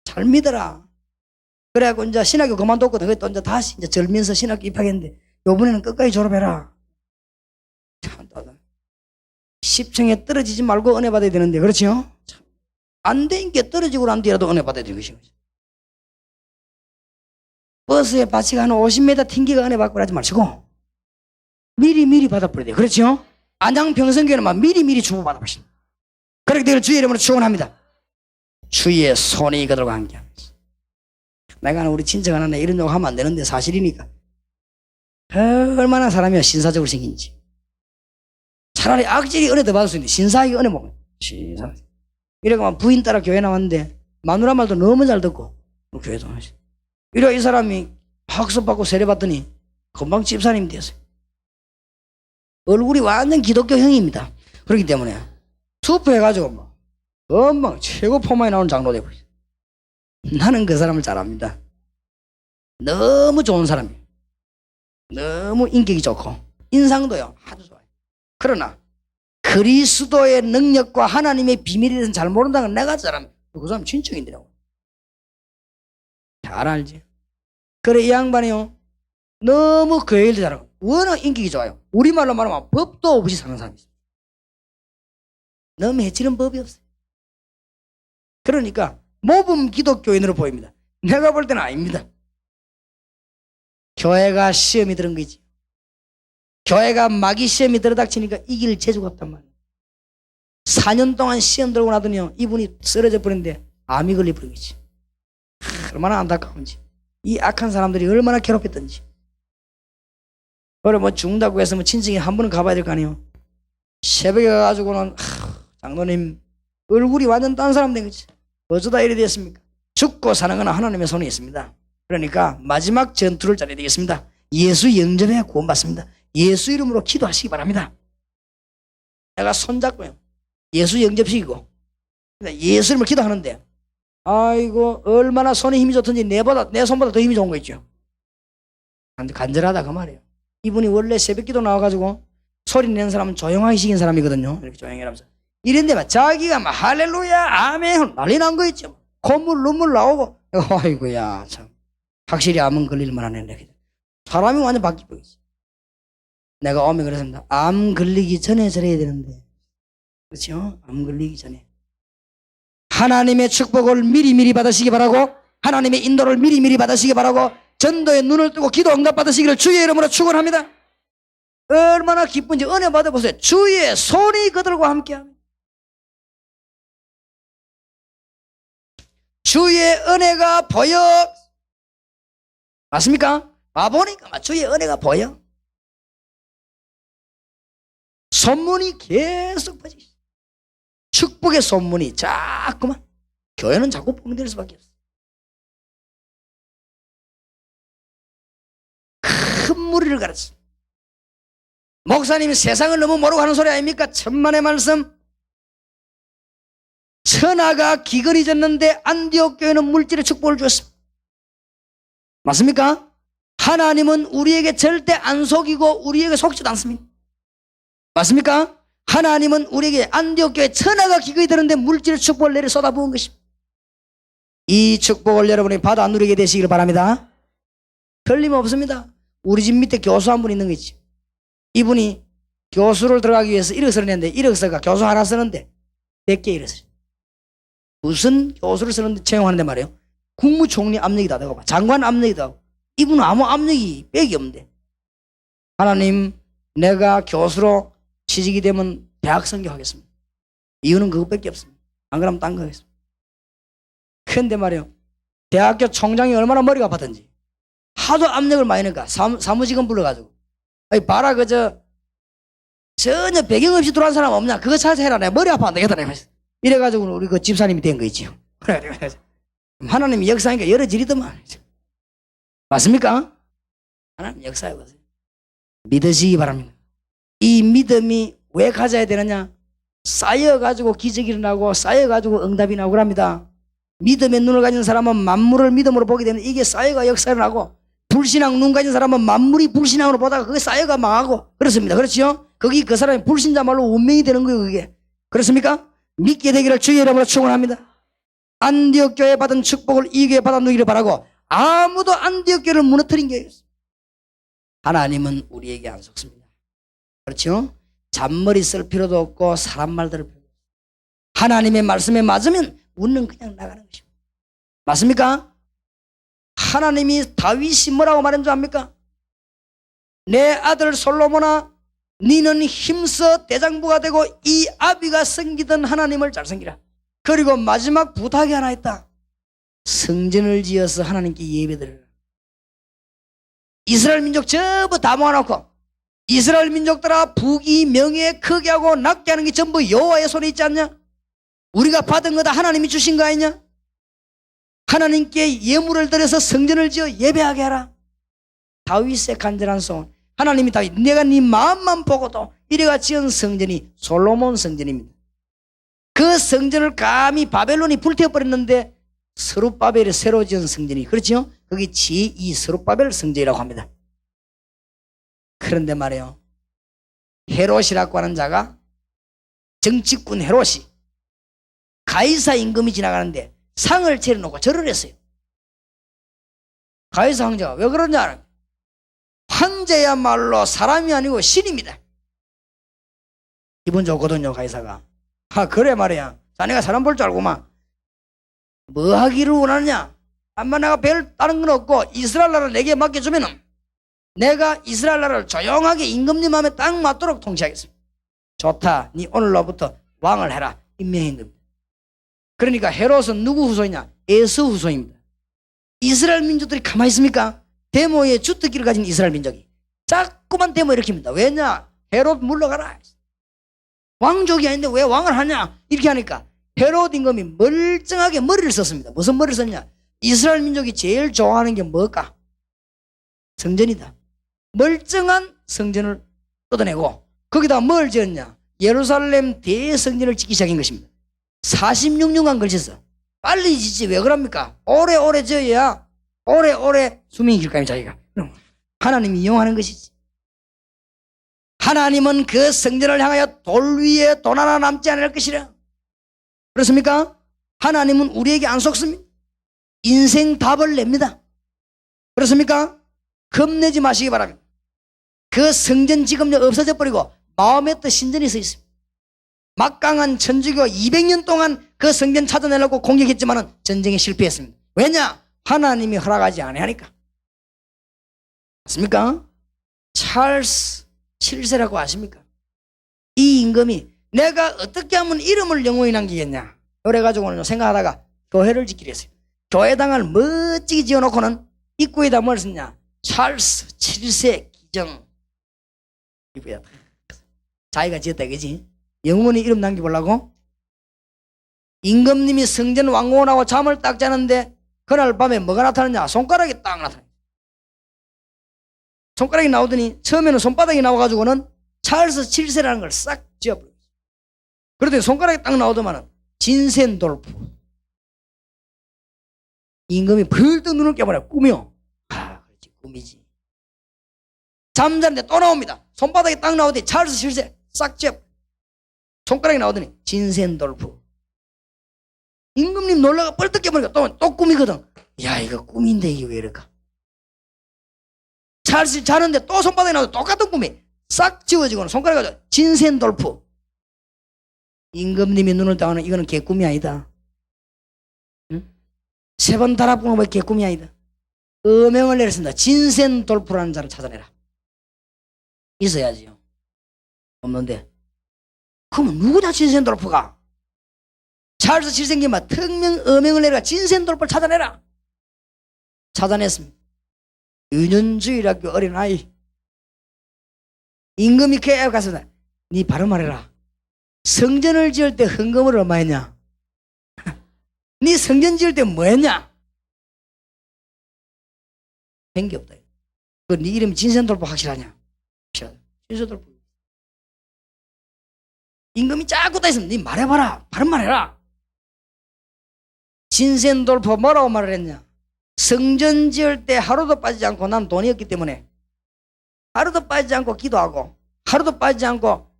잘 믿어라. 그래갖고 이제 신학교 그만뒀거든. 그래 또 이제 다시 이제 절면서 신학교 입학했는데 요번에는 끝까지 졸업해라. 참 10층에 떨어지지 말고 은혜 받아야 되는데 그렇죠? 안 된 게 떨어지고 난 뒤라도 은혜 받아야 되는 것인 거죠. 버스에 바치가 한 50m 튕기가 은혜 받고 하지 마시고 미리 받아버려야 돼요. 그렇죠? 안양평성교회는 막 미리 주고받아보십니다. 그렇게 되길 주의 이름으로 축원합니다. 주의 손이 그들과 함께합니다. 내가 우리 친척 하나 이런 욕 하면 안 되는데 사실이니까 얼마나 사람이 신사적으로 생긴지. 차라리 악질이 은혜 더 받을 수 있는데 신사하게 은혜 먹어요. 신사하게. 이래가 부인 따라 교회 나왔는데 마누라 말도 너무 잘 듣고 교회도 하시. 이래 이 사람이 학습 받고 세례 받더니 금방 집사님 되었어요. 얼굴이 완전 기독교형입니다. 그렇기 때문에 투표해가지고 뭐 금방 최고 포만이 나오는 장로 되버렸어요. 나는 그 사람을 잘 압니다. 너무 좋은 사람이에요. 너무 인격이 좋고 인상도요 아주 좋아요. 그러나 그리스도의 능력과 하나님의 비밀에 대해서는 잘 모른다는 건 내가 잘 압니다. 그 사람 친척인데라고 잘 알지. 그래 이 양반이요 너무 그 일도 잘하고 워낙 인격이 좋아요. 우리말로 말하면 법도 없이 사는 사람이 있어요. 너무 해치는 법이 없어요. 그러니까 모범 기독교인으로 보입니다. 내가 볼 때는 아닙니다. 교회가 시험이 들은 거지. 교회가 마귀 시험이 들어닥치니까 이길 재주가 없단 말이에요. 4년 동안 시험 들고 나더니요 이분이 쓰러져 버렸는데 암이 걸려버린 거지. 얼마나 안타까운지. 이 악한 사람들이 얼마나 괴롭혔던지. 그래 뭐 죽는다고 해서 뭐 친정에 한 번은 가봐야 될 거 아니에요. 새벽에 가가지고는 장로님 얼굴이 완전 딴 사람 된 거지. 어쩌다 이래 됐습니까? 죽고 사는 건 하나님의 손에 있습니다. 그러니까 마지막 전투를 잘해야 되겠습니다. 예수 영접해야 구원받습니다. 예수 이름으로 기도하시기 바랍니다. 내가 손잡고요 예수 영접시키고 예수 이름으로 기도하는데 아이고 얼마나 손에 힘이 좋든지 내 손보다 더 힘이 좋은 거 있죠. 간절하다 그 말이에요. 이분이 원래 새벽기도 나와가지고 소리 내는 사람은 조용하게 시킨 사람이거든요. 이렇게 조용히 하면서 이런데 막 자기가 막 할렐루야 아멘 난리 난 거 있죠. 콧물 눈물 나오고 아이고야 참 확실히 암은 걸릴만 하네. 사람이 완전 바뀌어버리지. 내가 오면 그랬습니다. 암 걸리기 전에 저래야 되는데 그렇죠? 암 걸리기 전에 하나님의 축복을 미리 받으시기 바라고 하나님의 인도를 미리 받으시기 바라고 전도의 눈을 뜨고 기도 응답 받으시기를 주의 이름으로 축원합니다. 얼마나 기쁜지 은혜 받아보세요. 주의 손이 그들과 함께합니다. 주의 은혜가 보여. 맞습니까? 와보니까 주의 은혜가 보여. 소문이 계속 퍼지죠. 축복의 소문이 자꾸만. 교회는 자꾸 뻥될 수밖에 없어요. 큰 무리를 가르쳐. 목사님이 세상을 너무 모르고 하는 소리 아닙니까? 천만의 말씀. 천하가 기근이 졌는데 안디옥 교회는 물질의 축복을 주었습니다. 맞습니까? 하나님은 우리에게 절대 안 속이고 우리에게 속지도 않습니다. 맞습니까? 하나님은 우리에게 안디옥 교회 천하가 기근이 드는데 물질의 축복을 내려 쏟아부은 것입니다. 이 축복을 여러분이 받아 누리게 되시길 바랍니다. 틀림없습니다. 우리 집 밑에 교수 한 분 있는 거 있지. 이분이 교수를 들어가기 위해서 1억 쓰는데 1억 써가 교수 하나 쓰는데 100개 1억 써. 무슨 교수를 쓰는데 채용하는데 말이에요. 국무총리 압력이 다 되고 장관 압력이 다 되고 이분은 아무 압력이 빽이 없는데 하나님 내가 교수로 취직이 되면 대학 선교하겠습니다. 이유는 그것밖에 없습니다. 안 그러면 딴 거 하겠습니다. 그런데 말이에요. 대학교 총장이 얼마나 머리가 아팠던지 하도 압력을 많이 넣으니까 사무직원 불러가지고 아니 봐라 그저 전혀 배경 없이 들어온 사람 없냐 그거 찾아해라 내가 머리 아파 안 되겠다 내가 이래가지고 우리 그 집사님이 된 거 있지요. 하나님이 역사하니까 열어지리더만. 맞습니까? 하나님 역사해 보세요. 믿으시기 바랍니다. 이 믿음이 왜 가져야 되느냐? 쌓여가지고 기적이 일어나고 쌓여가지고 응답이 나오고 합니다. 믿음의 눈을 가진 사람은 만물을 믿음으로 보게 되면 이게 쌓여가 역사를 하고 불신앙 눈 가진 사람은 만물이 불신앙으로 보다가 그게 쌓여가 망하고 그렇습니다. 그렇죠? 거기 그 사람이 불신자 말로 운명이 되는 거예요. 그게 그렇습니까? 믿게 되기를 주의 이름으로 축원합니다. 안디옥 교회 받은 축복을 이 교회 받아 누기를 바라고 아무도 안디옥 교회를 무너뜨린 게 없어요. 하나님은 우리에게 안 속습니다. 그렇죠? 잔머리 쓸 필요도 없고 사람 말 들을 필요도 없어요. 하나님의 말씀에 맞으면 우리는 그냥 나가는 것입니다. 맞습니까? 하나님이 다윗이 뭐라고 말한 줄 압니까? 내 아들 솔로몬아, 니는 힘써 대장부가 되고 이 아비가 섬기던 하나님을 잘 섬기라. 그리고 마지막 부탁이 하나 있다. 성전을 지어서 하나님께 예배드리라. 이스라엘 민족 전부 다 모아놓고 이스라엘 민족들아 부귀 명예 크게 하고 낮게 하는 게 전부 여호와의 손에 있지 않냐? 우리가 받은 거다 하나님이 주신 거 아니냐? 하나님께 예물을 드려서 성전을 지어 예배하게 하라. 다윗의 간절한 소원. 하나님이 다윗, 내가 네 마음만 보고도 이래가 지은 성전이 솔로몬 성전입니다. 그 성전을 감히 바벨론이 불태워버렸는데 스룹바벨이 새로 지은 성전이, 그렇죠? 그게 제2 스룹바벨 성전이라고 합니다. 그런데 말이에요, 헤롯이라고 하는 자가, 정치꾼 헤롯이 가이사 임금이 지나가는데 상을 차려놓고 절을 했어요. 가이사 황제가 왜 그러냐? 황제야말로 사람이 아니고 신입니다. 기분 좋거든요, 가이사가. 그래 말이야. 자네가 사람 볼 줄 알고만. 뭐 하기를 원하느냐? 아마 내가 별 다른 건 없고 이스라엘 나라를 내게 맡겨주면은 내가 이스라엘 나라를 조용하게 임금님 마음에 딱 맞도록 통치하겠습니다. 좋다. 네 오늘로부터 왕을 해라. 임명인 겁니다. 그러니까 헤롯은 누구 후손이냐? 에서 후손입니다. 이스라엘 민족들이 가만히 있습니까? 데모의 주특기를 가진 이스라엘 민족이 자꾸만 데모 일으킵니다. 왜냐? 헤롯 물러가라. 왕족이 아닌데 왜 왕을 하냐? 이렇게 하니까 헤롯 임금이 멀쩡하게 머리를 썼습니다. 무슨 머리를 썼냐? 이스라엘 민족이 제일 좋아하는 게 뭘까? 성전이다. 멀쩡한 성전을 뜯어내고 거기다 뭘 지었냐? 예루살렘 대성전을 짓기 시작한 것입니다. 46년간 걸쳐서. 빨리 짓지 왜 그럽니까? 오래오래 지어야 오래오래 수명이 길 거 아닙니까 자기가. 그럼 하나님이 이용하는 것이지. 하나님은 그 성전을 향하여 돌 위에 돈 하나 남지 않을 것이라. 그렇습니까? 하나님은 우리에게 안 속습니다. 인생 답을 냅니다. 그렇습니까? 겁내지 마시기 바랍니다. 그 성전 지금 없어져 버리고 마음의 뜻 신전이 서 있습니다. 막강한 천주교가 200년 동안 그 성전 찾아내려고 공격했지만 전쟁에 실패했습니다. 왜냐? 하나님이 허락하지 않으니까. 맞습니까? 찰스 7세라고 아십니까? 이 임금이 내가 어떻게 하면 이름을 영원히 남기겠냐? 그래가지고는 생각하다가 교회를 짓기로 했어요. 교회당을 멋지게 지어놓고는 입구에다 뭘 썼냐? 찰스 7세 기정. 입구에다 자기가 지었다 그지? 영원히 이름 남겨보려고? 임금님이 성전 왕궁하고 잠을 딱 자는데 그날 밤에 뭐가 나타났냐? 손가락이 딱 나타났어요. 손가락이 나오더니 처음에는 손바닥이 나와가지고는 찰스 7세라는 걸 싹 지어버렸어요. 그러더니 손가락이 딱 나오더만은 진센돌프. 임금이 벌떡 눈을 깨버려. 꿈이요. 그렇지, 꿈이지. 잠자는데 또 나옵니다. 손바닥이 딱 나오더니 찰스 7세 싹 지어. 손가락이 나오더니 진센돌프. 임금님 놀라가 벌떡 깨버리니까 또 꿈이거든. 야, 이거 꿈인데 이게 왜 이럴까? 찰스 자는데 또 손바닥이 나오더 똑같은 꿈이 싹 지워지고는 손가락이 나오더 진센돌프. 임금님이 눈을 떠하는 이거는 개꿈이 아니다. 응? 3번 달아보는 거 개꿈이 아니다. 어명을 내렸습니다. 진센돌프라는 자를 찾아내라. 있어야지요. 없는데. 그러면 누구냐 진센돌프가? 찰스 7세기만 특명 어명을 내라. 진센돌프를 찾아내라. 찾아냈습니다. 은연주일학교 어린아이. 임금이 그에 가서 네 바로 말해라. 성전을 지을 때 헌금을 얼마 했냐? 네 성전 지을 때 뭐 했냐? 된 게 없다. 그 네 이름이 진센돌프 확실하냐? 확실하다. 진센돌프. 임금이 자꾸 다 있으면 네 말해봐라. 바로 말해라. 진센돌프 뭐라고 말을 했냐? 성전 지을 때 하루도 빠지지 않고 난 돈이 없기 때문에 하루도 빠지지 않고 기도하고 하루도 빠지지 않고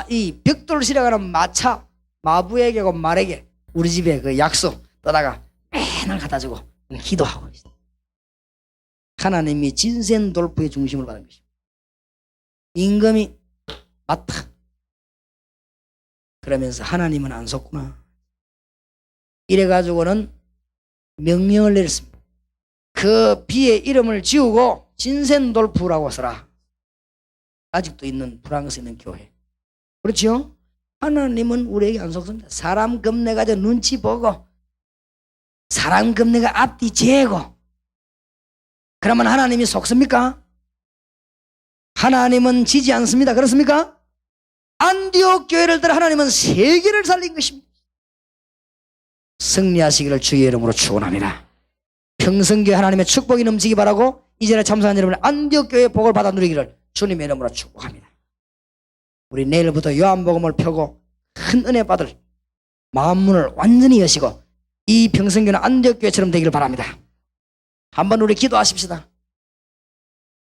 이 벽돌을 실어가는 마차 마부에게고 말에게 우리 집에 그 약속 떠다가 맨날 갖다 주고 기도하고 있어. 하나님이 진센돌프의 중심을 받은 것입니다. 임금이 맞다. 그러면서 하나님은 안 속구나. 이래가지고는 명령을 내렸습니다. 그 비의 이름을 지우고 진센돌프라고 써라. 아직도 있는 프랑스에 있는 교회. 그렇죠? 하나님은 우리에게 안 속습니다. 사람 겁내가지고 눈치 보고 사람 겁내가 앞뒤 재고 그러면 하나님이 속습니까? 하나님은 지지 않습니다. 그렇습니까? 안디옥 교회를 따라 하나님은 세계를 살린 것입니다. 승리하시기를 주의 이름으로 축원합니다. 평성교회 하나님의 축복이 넘치기 바라고 이 자리에 참석한 여러분 안디옥 교회의 복을 받아 누리기를 주님의 이름으로 축복합니다. 우리 내일부터 요한복음을 펴고 큰 은혜 받을 마음문을 완전히 여시고 이 평성교회는 안디옥 교회처럼 되기를 바랍니다. 한번 우리 기도하십시다.